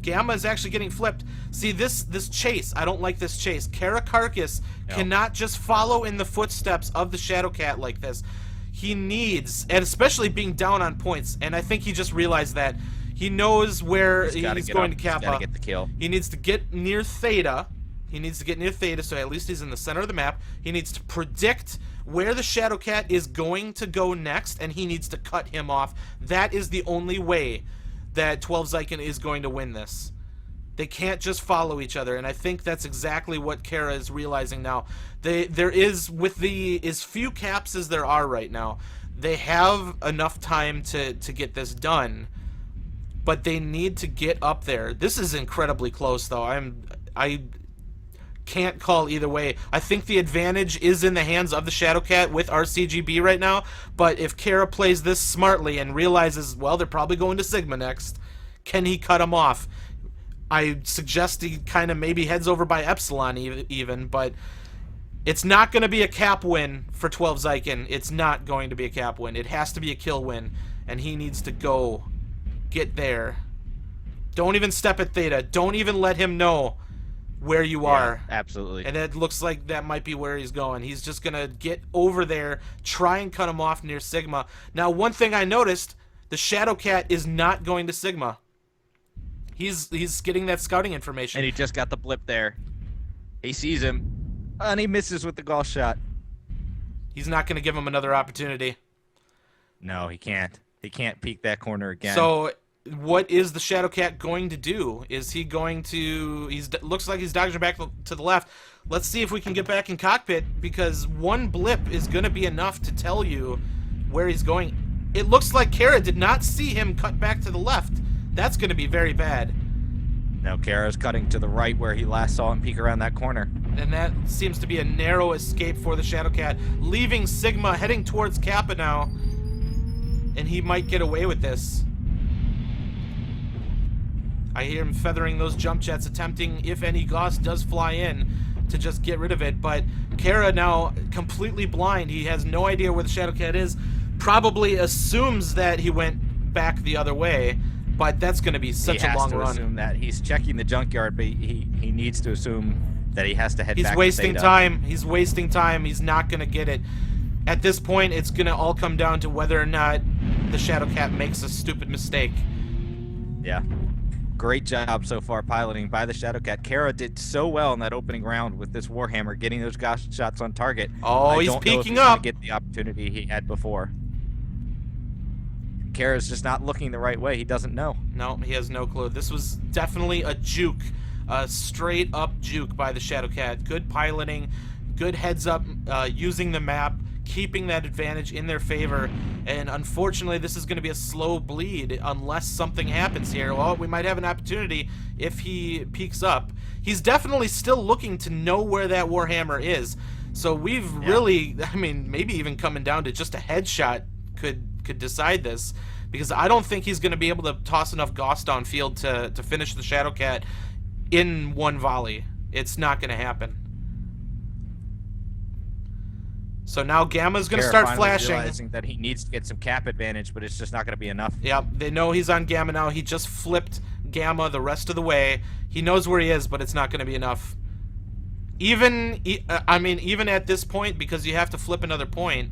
Gamma is actually getting flipped. See, this chase, I don't like this chase. Kara Karkas cannot just follow in the footsteps of the Shadowcat like this. He needs, and especially being down on points, and I think he just realized that. He knows where he's going to Kappa. He's got to get the kill. He needs to get near Theta. So at least he's in the center of the map. He needs to predict where the Shadowcat is going to go next, and he needs to cut him off. That is the only way that 12 Zyken is going to win this. They can't just follow each other, and I think that's exactly what Kara is realizing now. There is, with as few caps as there are right now, they have enough time to get this done, but they need to get up there. This is incredibly close, though. I can't call either way. I think the advantage is in the hands of the Shadowcat with RCGB right now, but if Kara plays this smartly and realizes, well, they're probably going to Sigma next, can he cut them off? I suggest he kind of maybe heads over by Epsilon even, but it's not going to be a cap win for 12 Zykin. It's not going to be a cap win. It has to be a kill win, and he needs to go get there. Don't even step at Theta. Don't even let him know where you are. Absolutely. And it looks like that might be where he's going. He's just going to get over there, try and cut him off near Sigma. Now, one thing I noticed, the Shadowcat is not going to Sigma. He's getting that scouting information. And he just got the blip there. He sees him, and he misses with the golf shot. He's not going to give him another opportunity. No, he can't. He can't peek that corner again. So what is the Shadowcat going to do? Is he going to... looks like he's dodging back to the left. Let's see if we can get back in cockpit, because one blip is going to be enough to tell you where he's going. It looks like Kara did not see him cut back to the left. That's going to be very bad. Now Kara's cutting to the right where he last saw him peek around that corner. And that seems to be a narrow escape for the Shadowcat, leaving Sigma, heading towards Kappa now. And he might get away with this. I hear him feathering those jump jets, attempting, if any Gauss does fly in, to just get rid of it. But Kara now completely blind. He has no idea where the Shadowcat is. Probably assumes that he went back the other way. But that's going to be such a long run. He has to assume that. He's checking the junkyard, but he needs to assume that he has to head back to Theta. He's wasting time. He's wasting time. He's not going to get it. At this point, it's going to all come down to whether or not the Shadowcat makes a stupid mistake. Yeah. Great job so far piloting by the Shadowcat. Kara did so well in that opening round with this Warhammer, getting those shots on target. Oh, he's peeking up. Get the opportunity he had before. Kara's just not looking the right way. He doesn't know. No, he has no clue. This was definitely a juke, a straight up juke by the Shadowcat. Good piloting, good heads up, using the map, keeping that advantage in their favor. And unfortunately, this is going to be a slow bleed unless something happens here. Well, we might have an opportunity if he peeks up. He's definitely still looking to know where that Warhammer is. So we've really, I mean, maybe even coming down to just a headshot could decide this, because I don't think he's going to be able to toss enough Gauss downfield to finish the Shadowcat in one volley. It's not going to happen. So now Gamma's going to start flashing. Realizing that he needs to get some cap advantage, but it's just not going to be enough. Yep, they know he's on Gamma now. He just flipped Gamma the rest of the way. He knows where he is, but it's not going to be enough. Even at this point, because you have to flip another point,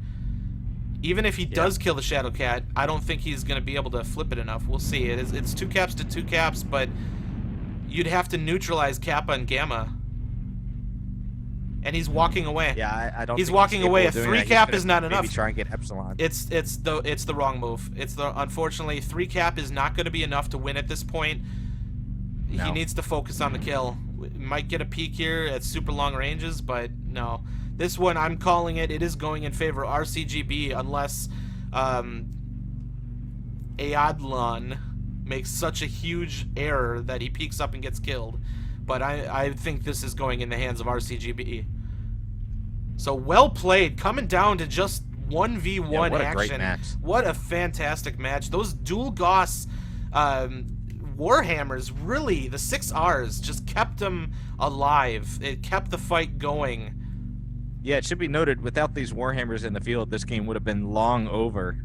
even if he does kill the Shadowcat, I don't think he's going to be able to flip it enough. We'll see. It's 2 caps to 2 caps, but you'd have to neutralize Kappa and Gamma. And he's walking away. Yeah, I don't. He's walking away. A 3 cap is not enough. Maybe try and get Epsilon. It's the wrong move. Unfortunately 3 cap is not going to be enough to win at this point. No. He needs to focus on the kill. We might get a peek here at super long ranges, but no. This one, I'm calling it. It is going in favor of RCGB unless Ayadlan makes such a huge error that he peeks up and gets killed. But I think this is going in the hands of RCGB. So well played, coming down to just 1v1 what action. A great match. What a fantastic match. Those dual Gauss Warhammers, really, the 6Rs just kept them alive. It kept the fight going. Yeah, it should be noted, without these Warhammers in the field, this game would have been long over.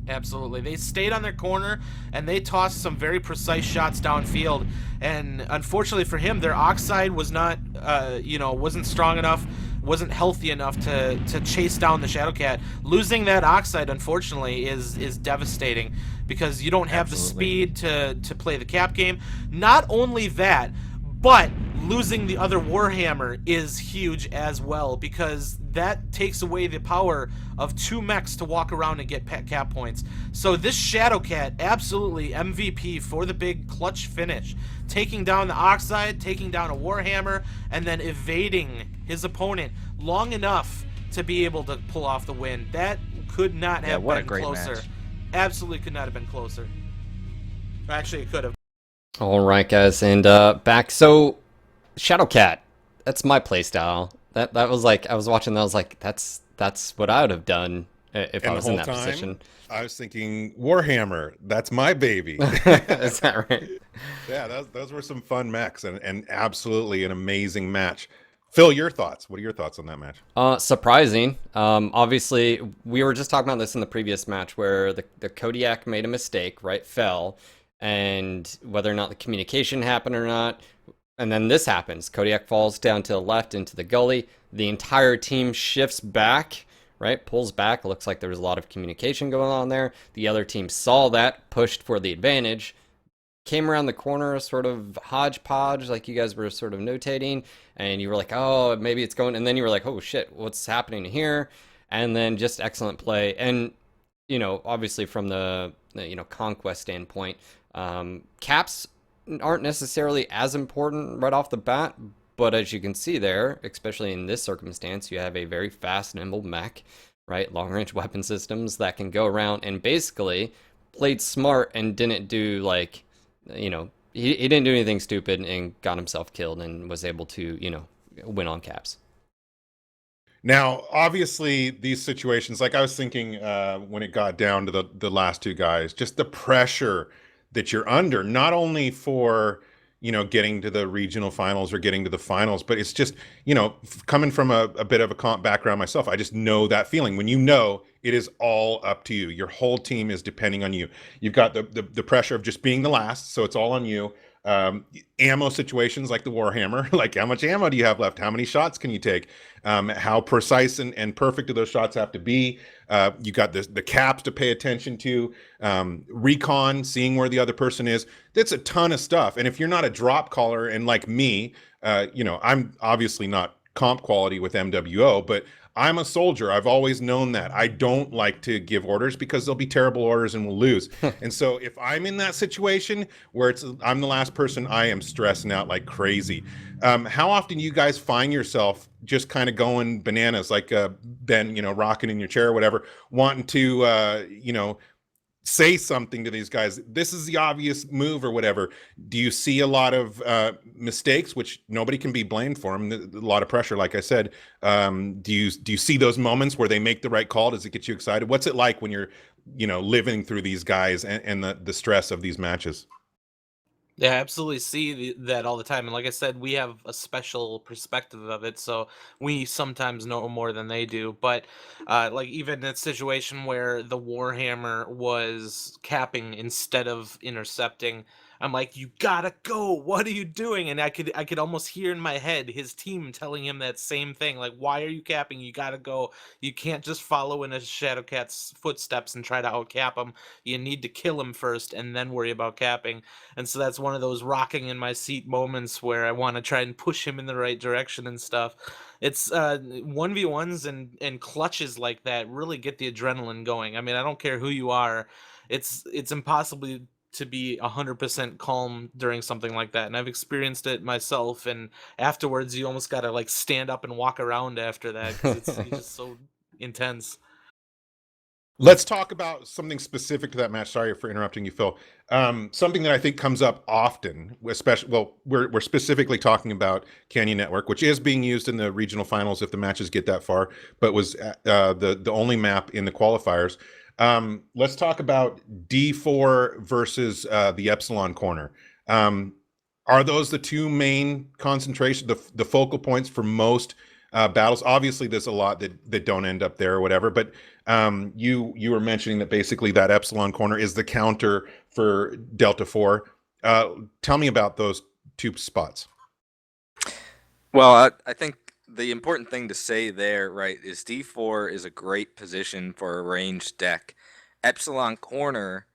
Absolutely. They stayed on their corner, and they tossed some very precise shots downfield. And unfortunately for him, their Oxide was not, wasn't strong enough, wasn't healthy enough to chase down the Shadowcat. Losing that Oxide, unfortunately, is devastating, because you don't have the speed to play the cap game. Not only that, but losing the other Warhammer is huge as well, because that takes away the power of 2 mechs to walk around and get cap points. So this Shadowcat, absolutely MVP for the big clutch finish. Taking down the Oxide, taking down a Warhammer, and then evading his opponent long enough to be able to pull off the win. That could not have been closer. Match. Absolutely could not have been closer. Actually, it could have. All right, guys, and back. So, Shadowcat, that's my playstyle. That was like, I was watching that, I was like, that's what I would have done if I was in that position. I was thinking Warhammer. That's my baby. Is that right? Yeah, those were some fun mechs and absolutely an amazing match. Phil, your thoughts? What are your thoughts on that match? Surprising. Obviously, we were just talking about this in the previous match where the Kodiak made a mistake, right? Fell, and whether or not the communication happened or not. And then this happens. Kodiak falls down to the left into the gully. The entire team shifts back, right? Pulls back. It looks like there was a lot of communication going on there. The other team saw that, pushed for the advantage, came around the corner, sort of hodgepodge, like you guys were sort of notating, and you were like, oh, maybe it's going, and then you were like, oh shit, what's happening here? And then just excellent play. And, you know, obviously from the conquest standpoint, caps aren't necessarily as important right off the bat, but as you can see there, especially in this circumstance, you have a very fast, nimble mech, right? Long-range weapon systems that can go around, and basically played smart and didn't do like, you know, he didn't do anything stupid and got himself killed and was able to, you know, win on caps. Now, obviously, these situations, like I was thinking when it got down to the last 2 guys, just the pressure that you're under, not only for, you know, getting to the regional finals or getting to the finals, but it's just, you know, coming from a bit of a comp background myself, I just know that feeling when you know it is all up to you. Your whole team is depending on you. You've got the pressure of just being the last, so it's all on you. Ammo situations like the Warhammer, like how much ammo do you have left? How many shots can you take? How precise and perfect do those shots have to be? You got the caps to pay attention to, recon, seeing where the other person is. That's a ton of stuff. And if you're not a drop caller, and like me, you know, I'm obviously not comp quality with MWO, but I'm a soldier. I've always known that. I don't like to give orders because they'll be terrible orders and we'll lose. And so if I'm in that situation where I'm the last person, I am stressing out like crazy. How often do you guys find yourself just kind of going bananas, like Ben, you know, rocking in your chair or whatever, wanting to, you know, say something to these guys? This is the obvious move or whatever. Do you see a lot of mistakes, which nobody can be blamed for them? A lot of pressure, like I said. Do you see those moments where they make the right call? Does it get you excited? What's it like when you're, you know, living through these guys and the stress of these matches? Yeah, I absolutely see that all the time. And like I said, we have a special perspective of it, so we sometimes know more than they do. But like even in a situation where the Warhammer was capping instead of intercepting, I'm like, you gotta go. What are you doing? And I could almost hear in my head his team telling him that same thing. Like, why are you capping? You gotta go. You can't just follow in a Shadowcat's footsteps and try to outcap him. You need to kill him first and then worry about capping. And so that's one of those rocking in my seat moments where I want to try and push him in the right direction and stuff. It's 1v1s and clutches like that really get the adrenaline going. I mean, I don't care who you are. It's impossible to be 100% calm during something like that, and I've experienced it myself, and afterwards you almost gotta like stand up and walk around after that because it's just so intense. Let's talk about something specific to that match. Sorry for interrupting you, Phil. Something that I think comes up often, especially, well, we're specifically talking about Canyon Network, which is being used in the regional finals if the matches get that far, but was the only map in the qualifiers. Let's talk about D4 versus the Epsilon corner. Are those the 2 main concentration, the focal points for most battles? Obviously, there's a lot that don't end up there or whatever, but you were mentioning that basically that Epsilon corner is the counter for Delta 4. Tell me about those 2 spots. Well, I think the important thing to say there, right, is D4 is a great position for a ranged deck. Epsilon corner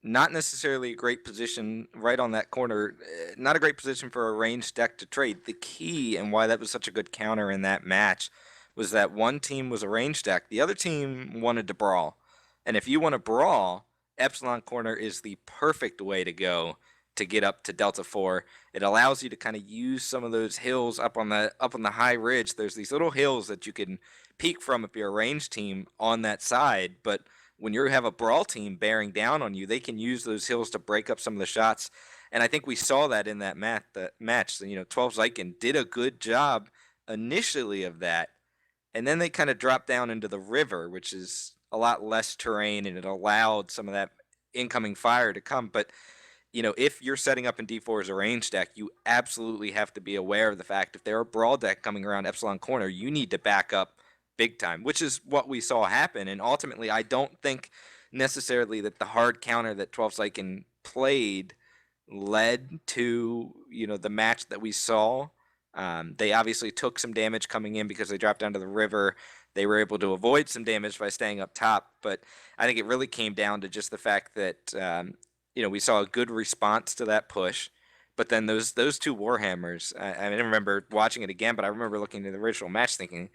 not necessarily a great position right on that corner. Not a great position for a ranged deck to trade. The key and why that was such a good counter in that match was that one team was a ranged deck, the other team wanted to brawl. And if you want to brawl, Epsilon Corner is the perfect way to go to get up to Delta 4. It allows you to kind of use some of those hills up on the high ridge. There's these little hills that you can peek from if you're a ranged team on that side, but when you have a brawl team bearing down on you, they can use those hills to break up some of the shots. And I think we saw that in that match. You know, 12 Zykin did a good job initially of that. And then they kind of dropped down into the river, which is a lot less terrain, and it allowed some of that incoming fire to come. But, you know, if you're setting up in D4 as a range deck, you absolutely have to be aware of the fact if there are a brawl deck coming around Epsilon Corner, you need to back up big time, which is what we saw happen. And ultimately, I don't think necessarily that the hard counter that 12 Zykin played led to, you know, the match that we saw. They obviously took some damage coming in because they dropped down to the river. They were able to avoid some damage by staying up top. But I think it really came down to just the fact that, you know, we saw a good response to that push. But then those two Warhammers, I didn't remember watching it again, but I remember looking at the original match thinking,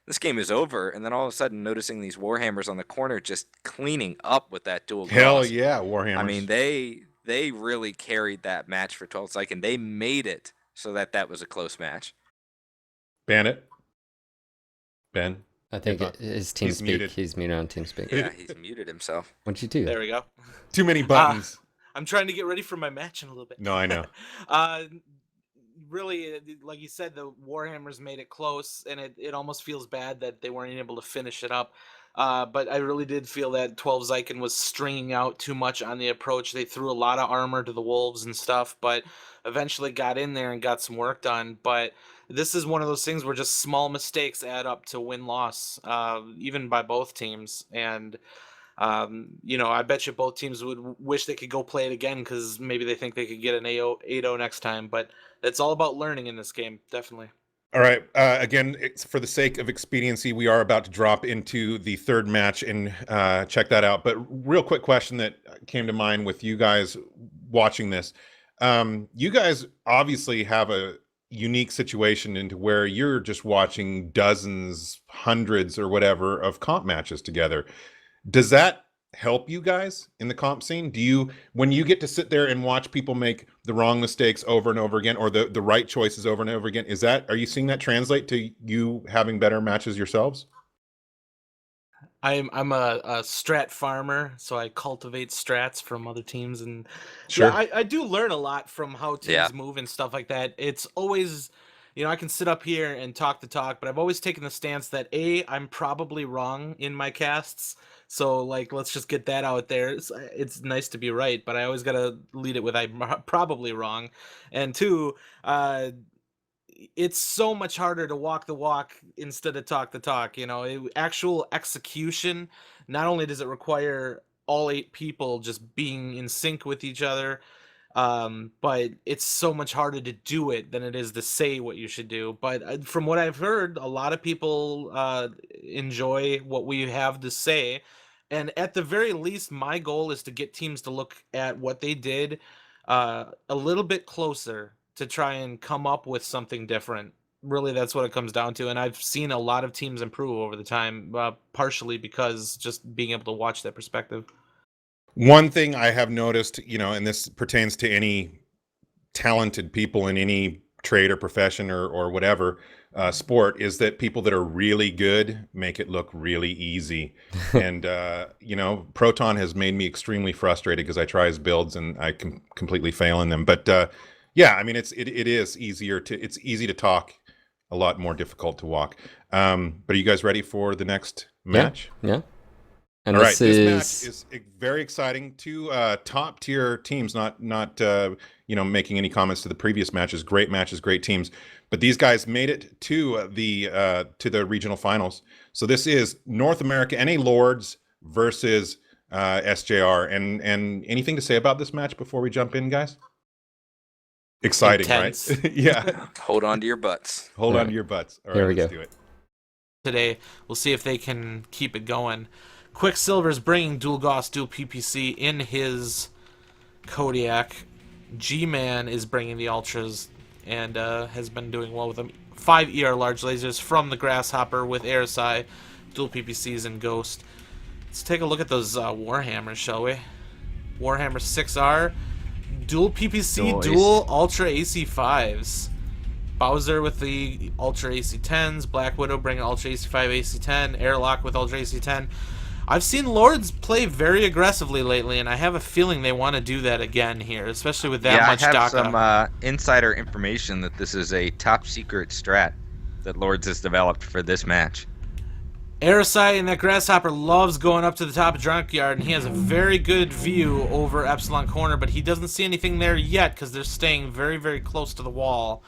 this game is over, and then all of a sudden noticing these Warhammers on the corner just cleaning up with that dual Hell cross. yeah, Warhammers. I mean, they really carried that match for 12 Zykin. They made it so that was a close match. Bandit? Ben? I think his TeamSpeak. Muted. He's muted on TeamSpeak. Yeah, he's muted himself. What'd you do? There we go. Too many buttons. I'm trying to get ready for my match in a little bit. No, I know. Really, like you said, the Warhammers made it close, and it almost feels bad that they weren't able to finish it up. But I really did feel that 12 Zykin was stringing out too much on the approach. They threw a lot of armor to the wolves and stuff, but eventually got in there and got some work done. But this is one of those things where just small mistakes add up to win-loss, even by both teams. And you know, I bet you both teams would wish they could go play it again because maybe they think they could get an 8-0 next time. But it's all about learning in this game, definitely. All right. Again, for the sake of expediency, we are about to drop into the third match and check that out. But real quick question that came to mind with you guys watching this. You guys obviously have a unique situation into where you're just watching dozens, hundreds, or whatever of comp matches together. Does that help you guys in the comp scene? Do you, when you get to sit there and watch people make the wrong mistakes over and over again, or the right choices over and over again, are you seeing that translate to you having better matches yourselves? I'm a strat farmer, so I cultivate strats from other teams, and Sure. yeah, I do learn a lot from how teams Yeah. move and stuff like that. It's always, you know, I can sit up here and talk the talk, but I've always taken the stance that I'm probably wrong in my casts. So, like, let's just get that out there. It's nice to be right, but I always got to lead it with I'm probably wrong. And two, it's so much harder to walk the walk instead of talk the talk. You know, actual execution, not only does it require all 8 people just being in sync with each other, but it's so much harder to do it than it is to say what you should do. But from what I've heard, a lot of people enjoy what we have to say. And at the very least, my goal is to get teams to look at what they did a little bit closer to try and come up with something different. Really, that's what it comes down to. And I've seen a lot of teams improve over the time, partially because just being able to watch that perspective. One thing I have noticed, you know, and this pertains to any talented people in any trade or profession or whatever sport, is that people that are really good make it look really easy. And, you know, Proton has made me extremely frustrated because I try his builds and I can completely fail in them. But yeah, I mean, it is it's easy to talk, a lot more difficult to walk. But are you guys ready for the next match? Yeah. And all right, this match is very exciting. 2 top tier teams, not you know, making any comments to the previous matches. Great matches, great teams, but these guys made it to the regional finals. So this is North America NA Lords versus SJR. And anything to say about this match before we jump in, guys? Exciting, Intense. right? Yeah. Hold on to your butts. Hold All on right. to your butts. All Here right, we let's go. do it. Today, we'll see if they can keep it going. Quicksilver's bringing dual Gauss, dual PPC in his Kodiak. G-Man is bringing the Ultras and has been doing well with them. 5 ER large lasers from the Grasshopper with Airsi, dual PPCs and Ghost. Let's take a look at those Warhammers, shall we? Warhammer 6R, dual PPC, dual Ultra AC5s. Bowser with the Ultra AC10s, Black Widow bringing Ultra AC5, AC10, Airlock with Ultra AC10. I've seen Lords play very aggressively lately, and I have a feeling they want to do that again here, especially with that much DACA. I have some insider information that this is a top secret strat that Lords has developed for this match. Airsight and that Grasshopper loves going up to the top of Junkyard, and he has a very good view over Epsilon Corner, but he doesn't see anything there yet because they're staying very, very close to the wall.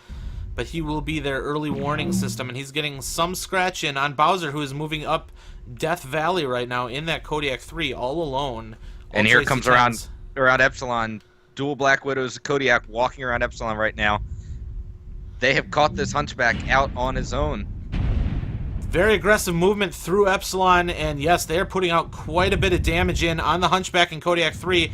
But he will be their early warning system, and he's getting some scratch in on Bowser, who is moving up Death Valley right now in that Kodiak 3 all alone. And here comes around Epsilon, dual Black Widows, Kodiak walking around Epsilon right now. They have caught this Hunchback out on his own. Very aggressive movement through Epsilon, and yes, they are putting out quite a bit of damage in on the Hunchback in Kodiak 3.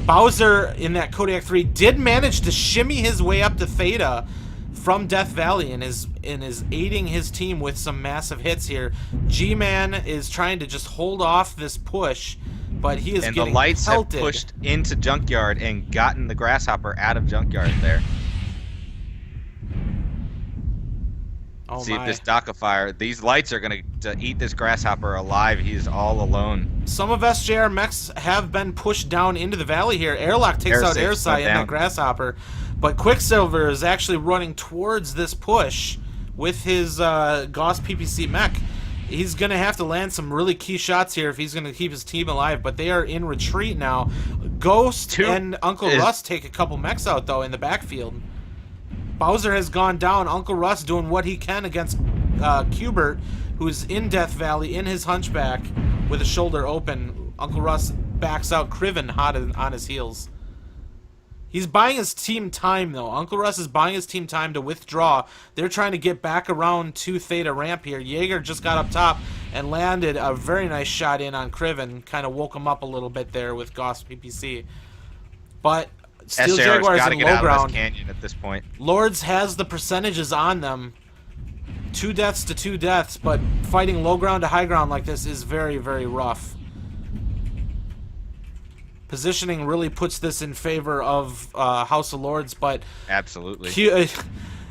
Bowser in that Kodiak 3 did manage to shimmy his way up to Theta from Death Valley and is aiding his team with some massive hits here. G-Man is trying to just hold off this push, but he is getting pelted. And the lights have pushed into Junkyard and gotten the Grasshopper out of Junkyard there. Oh see if this DACA fire. These lights are going to eat this Grasshopper alive. He's all alone. Some of SJR mechs have been pushed down into the valley here. Airlock takes out Airsight and that Grasshopper. But Quicksilver is actually running towards this push with his Gauss PPC mech. He's going to have to land some really key shots here if he's going to keep his team alive. But they are in retreat now. Ghost and Uncle Russ take a couple mechs out, though, in the backfield. Bowser has gone down. Uncle Russ doing what he can against Cubert, who's in Death Valley in his Hunchback with a shoulder open. Uncle Russ backs out. Criven hot on his heels. He's buying his team time, though. Uncle Russ is buying his team time to withdraw. They're trying to get back around to Theta ramp here. Jaeger just got up top and landed a very nice shot in on Criven. Kind of woke him up a little bit there with Gauss PPC. But Steel Jaguar is in low ground. Canyon at this point. Lords has the percentages on them. 2 deaths to 2 deaths, but fighting low ground to high ground like this is very, very rough. Positioning really puts this in favor of House of Lords, but absolutely.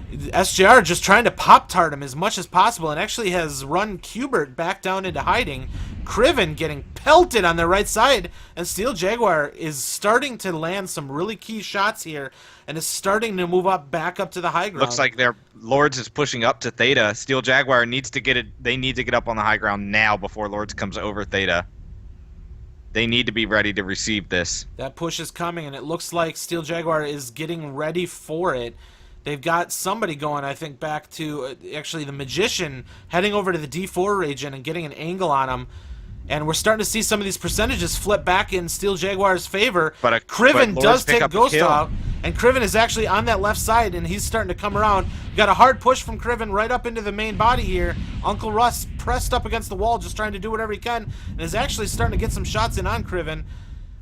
SJR just trying to pop-tart him as much as possible and actually has run Cubert back down into hiding. Criven getting pelted on the right side, and Steel Jaguar is starting to land some really key shots here and is starting to move up back up to the high ground. Looks like their Lords is pushing up to Theta. Steel Jaguar needs to get it. They need to get up on the high ground now before Lords comes over Theta. They need to be ready to receive this. That push is coming, and it looks like Steel Jaguar is getting ready for it. They've got somebody going, I think, back to actually the Magician heading over to the D4 region and getting an angle on him. And we're starting to see some of these percentages flip back in Steel Jaguar's favor. But Criven does take Ghost out, and Criven is actually on that left side, and he's starting to come around. We got a hard push from Criven right up into the main body here. Uncle Russ pressed up against the wall, just trying to do whatever he can, and is actually starting to get some shots in on Criven.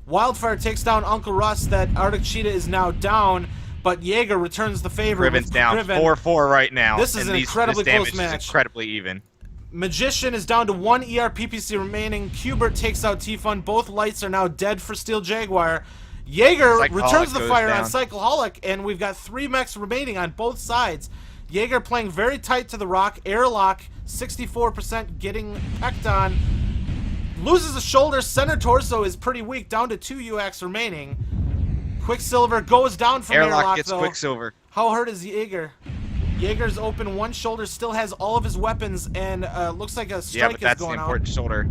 Wildfire takes down Uncle Russ. That Arctic Cheetah is now down, but Jaeger returns the favor. Criven's down 4-4 right now. This is an incredibly close match. Is incredibly even. Magician is down to 1 ER PPC remaining. Cubert takes out T-Fun. Both lights are now dead for Steel Jaguar. Jaeger returns the fire on Cycloholic, and we've got 3 mechs remaining on both sides. Jaeger playing very tight to the rock. Airlock, 64% getting pecked on. Loses a shoulder. Center torso is pretty weak, down to 2 UX remaining. Quicksilver goes down from Airlock, gets though. Quicksilver. How hurt is Jaeger? Jaeger's open one shoulder, still has all of his weapons, and looks like a strike is going out. Yeah, but that's the important shoulder.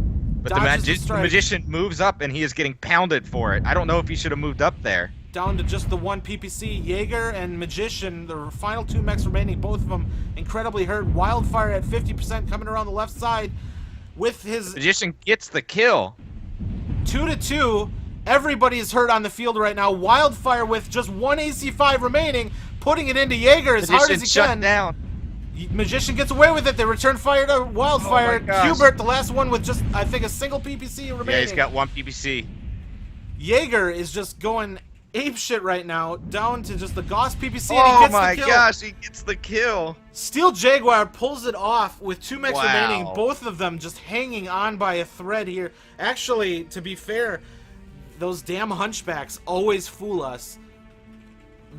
But the Magician moves up, and he is getting pounded for it. I don't know if he should have moved up there. Down to just the 1 PPC. Jaeger and Magician, the final 2 mechs remaining, both of them incredibly hurt. Wildfire at 50% coming around the left side with his... Magician gets the kill. 2-2. Everybody is hurt on the field right now. Wildfire with just 1 AC5 remaining, putting it into Jaeger as hard as he can. Down. Magician gets away with it. They return fire to Wildfire. Cubert, the last one with just, I think, a single PPC remaining. Yeah, he's got 1 PPC. Jaeger is just going ape shit right now, down to just the Gauss PPC, and he Oh gets my the kill. gosh, he gets the kill. Steel Jaguar pulls it off with 2 mechs Wow. remaining, both of them just hanging on by a thread here. Actually, to be fair, those damn hunchbacks always fool us.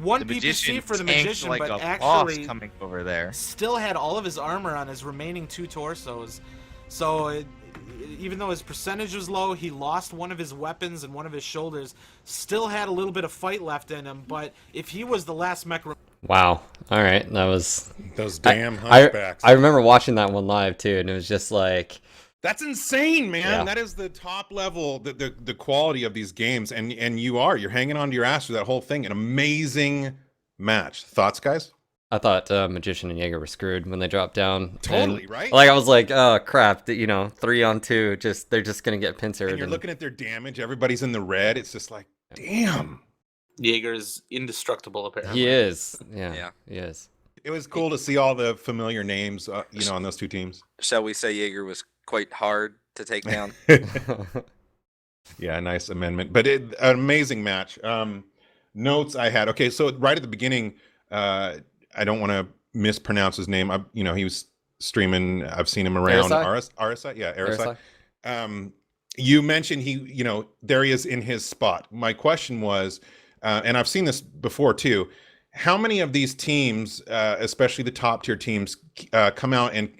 One The PPC magician for the tanked magician, like but a boss actually coming over there. still had all of his armor on his remaining 2 torsos. So even though his percentage was low, he lost one of his weapons and one of his shoulders. Still had a little bit of fight left in him, but if he was the last mech... Wow. All right, that was Those damn hunchbacks. I remember watching that one live too, and it was just like, That's insane, man. Yeah. That is the top level, the quality of these games, and you're hanging on to your ass through that whole thing. An amazing match. Thoughts, guys? I thought Magician and Jaeger were screwed when they dropped down. Totally, And, right? Like I was like, oh crap, 3-on-2, they're just gonna get pincered. And you're looking at their damage. Everybody's in the red. It's just like, damn. Jaeger's indestructible, apparently. He is. Yeah, Yeah. he is. It was cool to see all the familiar names, on those two teams. Shall we say Jaeger was quite hard to take down? Yeah, nice amendment. But an amazing match. Notes I had. Okay, so right at the beginning, I don't want to mispronounce his name. He was streaming. I've seen him around. RSI? Yeah, RSI. You mentioned there he is in his spot. My question was, and I've seen this before too, how many of these teams, especially the top tier teams, come out and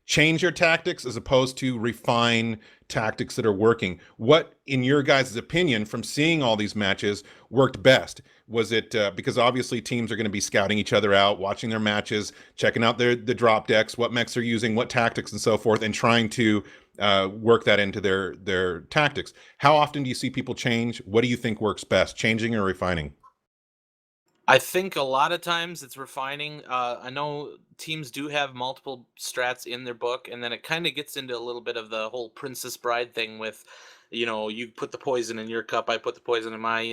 change your tactics as opposed to refine tactics that are working? What, in your guys' opinion, from seeing all these matches, worked best? Was it because obviously teams are going to be scouting each other out, watching their matches, checking out the drop decks, what mechs they're using, what tactics and so forth, and trying to work that into their tactics? How often do you see people change? What do you think works best, changing or refining? I think a lot of times it's refining. I know teams do have multiple strats in their book, and then it kind of gets into a little bit of the whole Princess Bride thing with, you put the poison in your cup, I put the poison in my,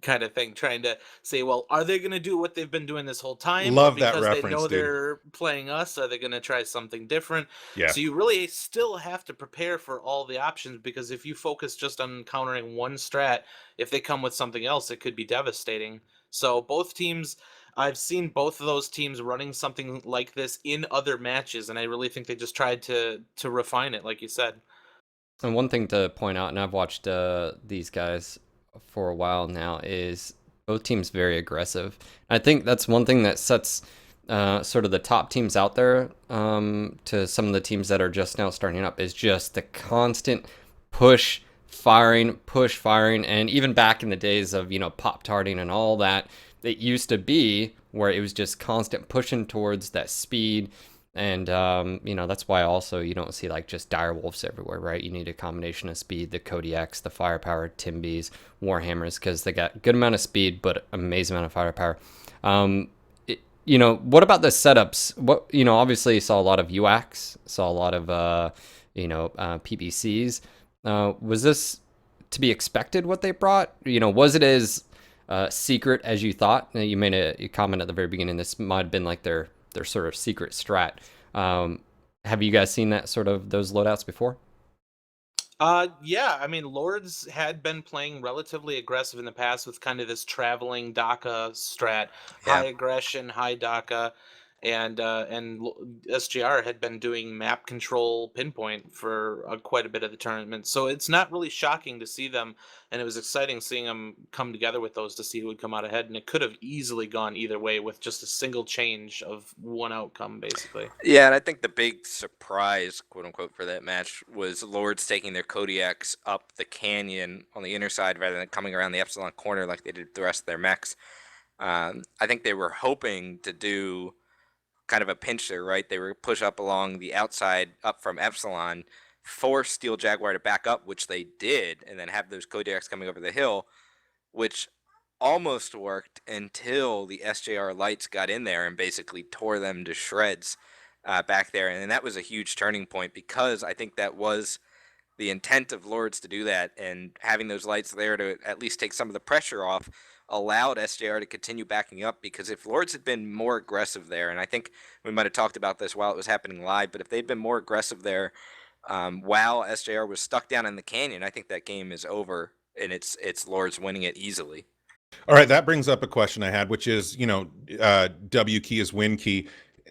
kind of thing, trying to say, well, are they going to do what they've been doing this whole time? Love Or that because reference, they know dude. they're playing us, are they going to try something different? Yeah. So you really still have to prepare for all the options, because if you focus just on countering one strat, if they come with something else, it could be devastating. So both teams, I've seen both of those teams running something like this in other matches, and I really think they just tried to refine it, like you said. And one thing to point out, and I've watched these guys for a while now, is both teams very aggressive. I think that's one thing that sets sort of the top teams out there to some of the teams that are just now starting up, is just the constant push firing, and even back in the days of pop-tarting and all that, it used to be where it was just constant pushing towards that speed. And that's why also you don't see like just direwolves everywhere, right? You need a combination of speed, the Kodiaks, the firepower, Timbies, Warhammers, because they got good amount of speed but amazing amount of firepower. What about the setups? What obviously you saw a lot of UACs, saw a lot of PPCs. Was this to be expected what they brought? Was it as secret as you thought? You made a comment at the very beginning. This might have been like their sort of secret strat. Have you guys seen that sort of those loadouts before? Yeah, I mean, Lords had been playing relatively aggressive in the past with kind of this traveling DACA strat, high aggression, high DACA, and SGR had been doing map control pinpoint for quite a bit of the tournament. So it's not really shocking to see them, and it was exciting seeing them come together with those to see who would come out ahead. And it could have easily gone either way with just a single change of one outcome, basically. Yeah, and I think the big surprise, quote unquote, for that match was Lords taking their Kodiaks up the canyon on the inner side rather than coming around the Epsilon corner like they did the rest of their mechs. I think they were hoping to do kind of a pincher, right? They were push up along the outside up from Epsilon, force Steel Jaguar to back up, which they did, and then have those Kodiaks coming over the hill, which almost worked until the SJR lights got in there and basically tore them to shreds back there. And that was a huge turning point, because I think that was the intent of Lords to do that, and having those lights there to at least take some of the pressure off allowed SJR to continue backing up. Because if Lords had been more aggressive there, and I think we might have talked about this while it was happening live, but if they'd been more aggressive there while SJR was stuck down in the canyon, I think that game is over, and it's Lords winning it easily. All right, that brings up a question I had, which is, W key is win key.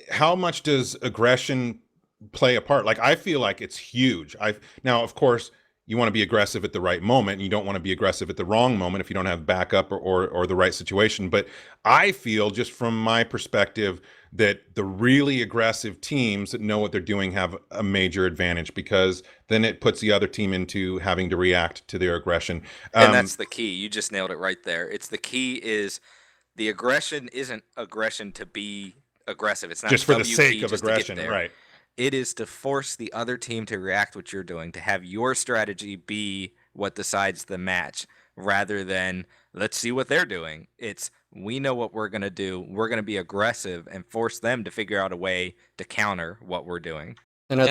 How much does aggression play a part? Like, I feel like it's huge. Now, of course, you want to be aggressive at the right moment, and you don't want to be aggressive at the wrong moment if you don't have backup or the right situation. But I feel, just from my perspective, that the really aggressive teams that know what they're doing have a major advantage, because then it puts the other team into having to react to their aggression. And that's the key. You just nailed it right there. It's the key is the aggression isn't aggression to be aggressive. It's not just for the WP sake of just to get aggression, there. right? It is to force the other team to react what you're doing, to have your strategy be what decides the match, rather than let's see what they're doing. It's we know what we're going to do. We're going to be aggressive and force them to figure out a way to counter what we're doing. And I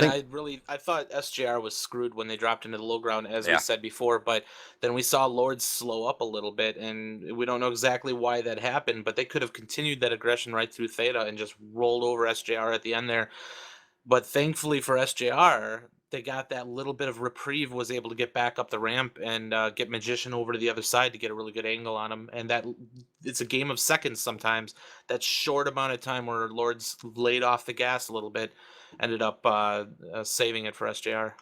thought SJR was screwed when they dropped into the low ground, as we said before, but then we saw Lords slow up a little bit, and we don't know exactly why that happened, but they could have continued that aggression right through Theta and just rolled over SJR at the end there. But thankfully for SJR, they got that little bit of reprieve, was able to get back up the ramp and get Magician over to the other side to get a really good angle on him. And that it's a game of seconds sometimes. That short amount of time where Lords laid off the gas a little bit ended up saving it for SJR.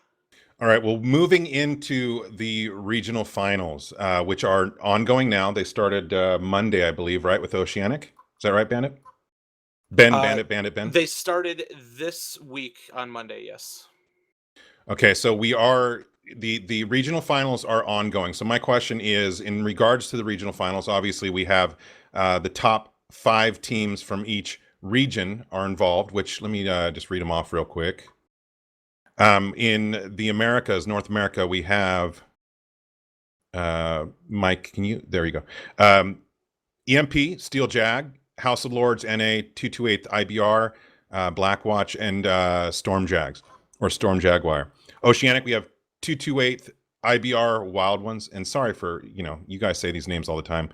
All right, well, moving into the regional finals, which are ongoing now. They started Monday, I believe, right, with Oceanic? Is that right, Bandit? Ben? They started this week on Monday, yes. Okay, so the regional finals are ongoing. So my question is, in regards to the regional finals, obviously we have the top 5 teams from each region are involved, which let me just read them off real quick. In the Americas, North America, we have Mike, there you go. EMP, Steel Jag, House of Lords, NA, 228th IBR, Blackwatch, and Storm Jags, or Storm Jaguar. Oceanic, we have 228th IBR, Wild Ones, and sorry for, you guys say these names all the time.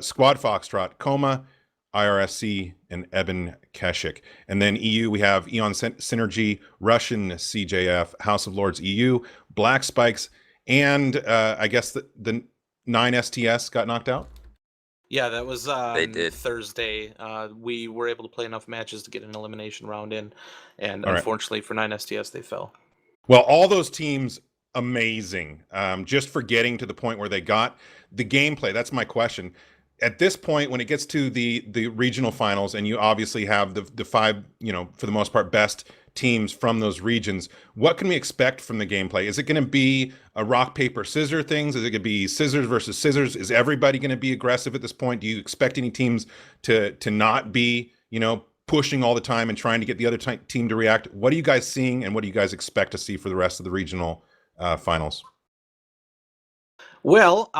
Squad Foxtrot, Coma, IRSC, and Eben Keshik. And then EU, we have Eon Synergy, Russian CJF, House of Lords EU, Black Spikes, and I guess the 9 STS got knocked out? Yeah, that was They did. Thursday. We were able to play enough matches to get an elimination round in, and All unfortunately for 9 STS, they fell. Well, all those teams, amazing. Just for getting to the point where they got the gameplay, that's my question. At this point, when it gets to the regional finals, and you obviously have the 5, for the most part, best teams from those regions, what can we expect from the gameplay? Is it going to be a rock, paper, scissor things? Is it going to be scissors versus scissors? Is everybody going to be aggressive at this point? Do you expect any teams to not be, pushing all the time and trying to get the other team to react? What are you guys seeing, and what do you guys expect to see for the rest of the regional finals? Well,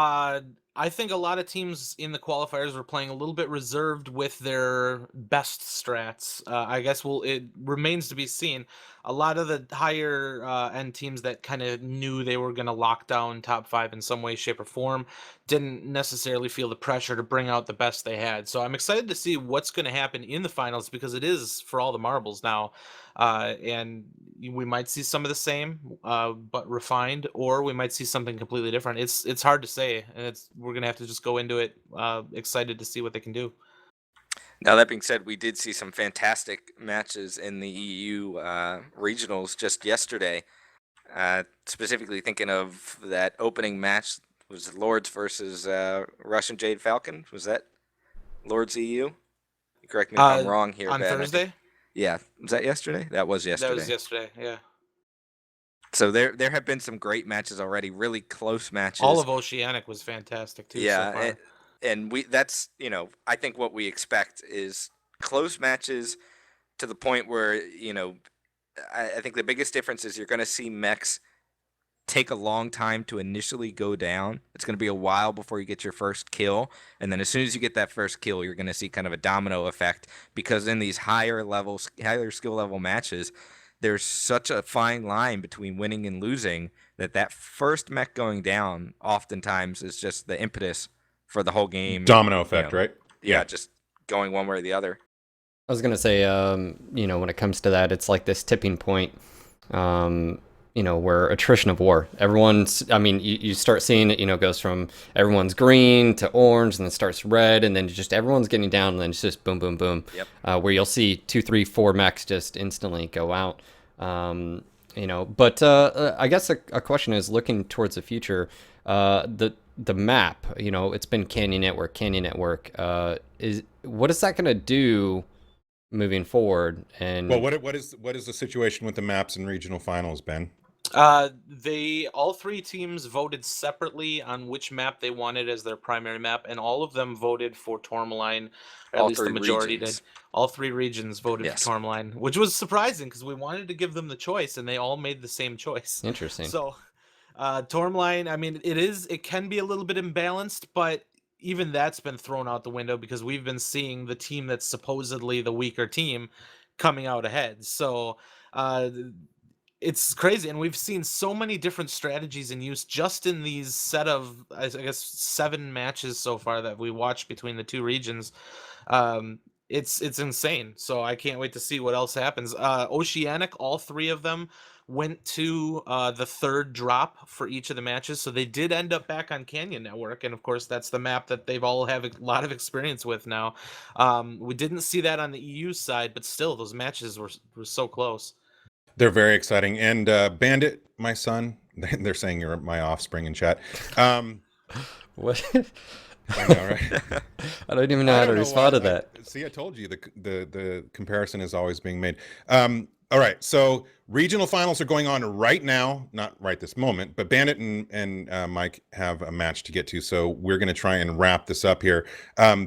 I think a lot of teams in the qualifiers were playing a little bit reserved with their best strats. I guess it remains to be seen. A lot of the higher end teams that kind of knew they were going to lock down top 5 in some way, shape, or form didn't necessarily feel the pressure to bring out the best they had. So I'm excited to see what's going to happen in the finals, because it is for all the marbles now. And we might see some of the same, but refined, or we might see something completely different. It's hard to say, and we're gonna have to just go into it excited to see what they can do. Now, that being said, we did see some fantastic matches in the EU regionals just yesterday. Specifically thinking of that opening match, was Lords versus Russian Jade Falcon. Was that Lords EU? Correct me if I'm wrong here, on Ben. Thursday. Yeah, was that yesterday? That was yesterday. That was yesterday. Yeah. So there have been some great matches already, really close matches. All of Oceanic was fantastic too. Yeah, so far. and that's I think what we expect is close matches to the point where I think the biggest difference is you're going to see mechs take a long time to initially go down. It's going to be a while before you get your first kill, and then as soon as you get that first kill, you're going to see kind of a domino effect, because in these higher skill level matches, there's such a fine line between winning and losing that first mech going down oftentimes is just the impetus for the whole game. Domino effect, right? Yeah, just going one way or the other. I was gonna say, when it comes to that, it's like this tipping point. we're attrition of war. Everyone's, I mean, you start seeing it, goes from everyone's green to orange, and then starts red, and then just everyone's getting down, and then it's just boom, boom, boom. Yep. Where you'll see 2, 3, 4 mechs just instantly go out. But I guess a question is, looking towards the future, the map, it's been Canyon Network. What is that going to do moving forward? And well, what is the situation with the maps and regional finals, Ben? All 3 teams voted separately on which map they wanted as their primary map, and all of them voted for Tourmaline. At All least the 3 majority regions. did. All 3 regions voted Yes. for Tourmaline, which was surprising because we wanted to give them the choice, and they all made the same choice. Interesting. So, Tourmaline, I mean, it can be a little bit imbalanced, but even that's been thrown out the window because we've been seeing the team that's supposedly the weaker team coming out ahead. So, it's crazy, and we've seen so many different strategies in use just in these set of, I guess, 7 matches so far that we watched between the 2 regions. It's insane. So I can't wait to see what else happens. Oceanic, all 3 of them went to the 3rd drop for each of the matches, so they did end up back on Canyon Network, and of course that's the map that they've all have a lot of experience with now. We didn't see that on the EU side, but still, those matches were so close. They're very exciting. And Bandit, my son, they're saying you're my offspring in chat. What? I know, right? I don't even know how to respond to that. See, I told you the comparison is always being made. All right, so regional finals are going on right now, not right this moment, but Bandit and Mike have a match to get to, so we're going to try and wrap this up here.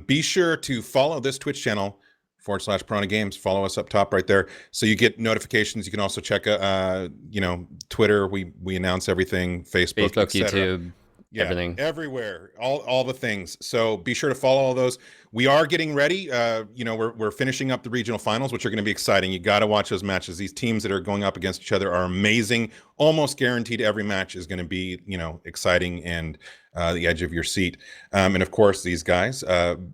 Be sure to follow this Twitch channel, /Piranha Games. Follow us up top right there, so you get notifications. You can also check, Twitter. We announce everything. Facebook, YouTube, everything, everywhere, all the things. So be sure to follow all those. We are getting ready. We're finishing up the regional finals, which are going to be exciting. You got to watch those matches. These teams that are going up against each other are amazing. Almost guaranteed, every match is going to be exciting and the edge of your seat. And of course, these guys,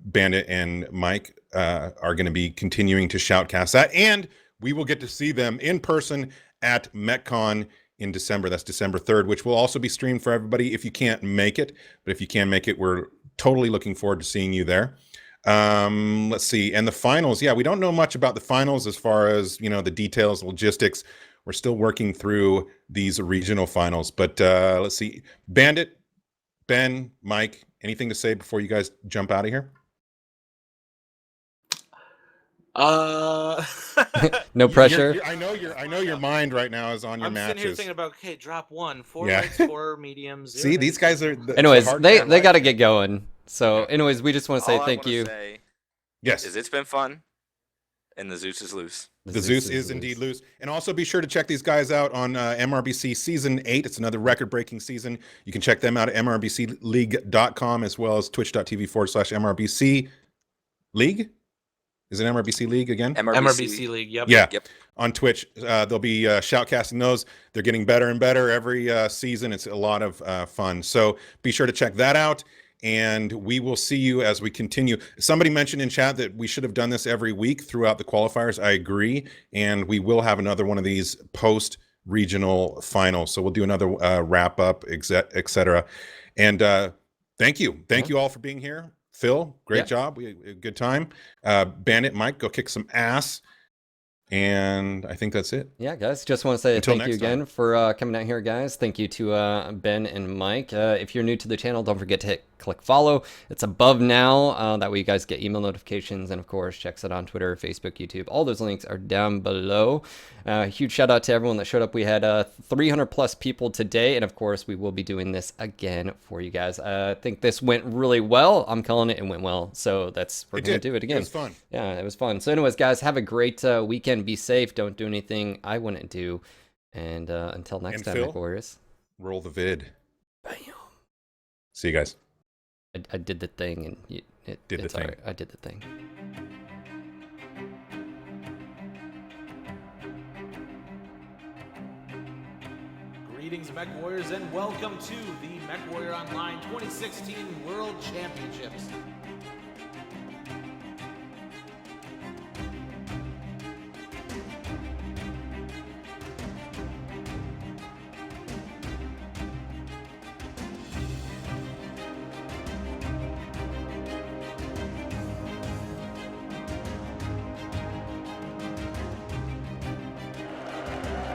Bandit and Mike, are going to be continuing to shoutcast that, and we will get to see them in person at MechCon in December. That's December 3rd, which will also be streamed for everybody if you can't make it. But if you can make it, we're totally looking forward to seeing you there. Let's see. And the finals, we don't know much about the finals as far as, the details, logistics. We're still working through these regional finals. But let's see. Bandit, Ben, Mike, anything to say before you guys jump out of here? No pressure. I know your mind right now is on your matches. I'm sitting here thinking about, okay, drop 1, 4 lights, 4 mediums. See, these guys are. Anyways, they got to get going. So, anyways, we just want to say thank you. Yes, it's been fun, and the Zeus is loose. The Zeus is indeed loose. And also be sure to check these guys out on MRBC Season 8. It's another record-breaking season. You can check them out at mrbcleague.com as well as twitch.tv/MRBC League. Is it MRBC League again? MRBC League, yep. Yeah, Yep. On Twitch. They'll be shoutcasting those. They're getting better and better every season. It's a lot of fun. So be sure to check that out. And we will see you as we continue. Somebody mentioned in chat that we should have done this every week throughout the qualifiers. I agree. And we will have another one of these post-regional finals. So we'll do another wrap-up, et cetera. And thank you. Thank you all for being here. Phil, great job. We had a good time. Bandit, Mike, go kick some ass. And I think that's it. Yeah, guys, just want to say thank you again for coming out here, guys. Thank you to Ben and Mike. If you're new to the channel, don't forget to click follow. It's above now. That way you guys get email notifications. And of course, check us out on Twitter, Facebook, YouTube. All those links are down below. Huge shout out to everyone that showed up. We had 300 plus people today. And of course, we will be doing this again for you guys. I think this went really well. I'm calling it went well. So we're going to do it again. It was fun. Yeah, it was fun. So anyways, guys, have a great weekend. Be safe. Don't do anything I wouldn't do. And until next time, MechWarriors. Roll the vid. Bam. See you guys. I did the thing, and it's all right. I did the thing. Greetings, MechWarriors, and welcome to the MechWarrior Online 2016 World Championships.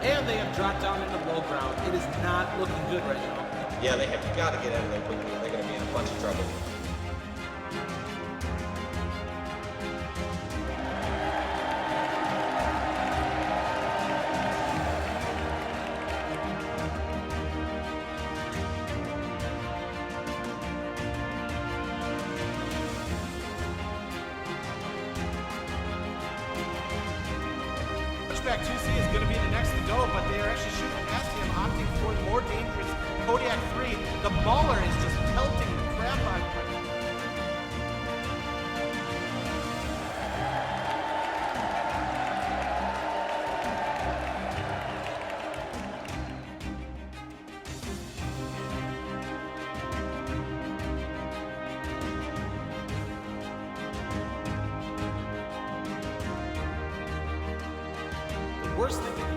and they have dropped down into low ground. It is not looking good right now. Yeah, they have got to get out of there quickly. They're going to be in a bunch of trouble. Pushback 2C is going to be the next to go, but they are actually shooting past him, opting for the more dangerous Kodiak 3. The Mauler is just pelting the crap out of him. Worst thing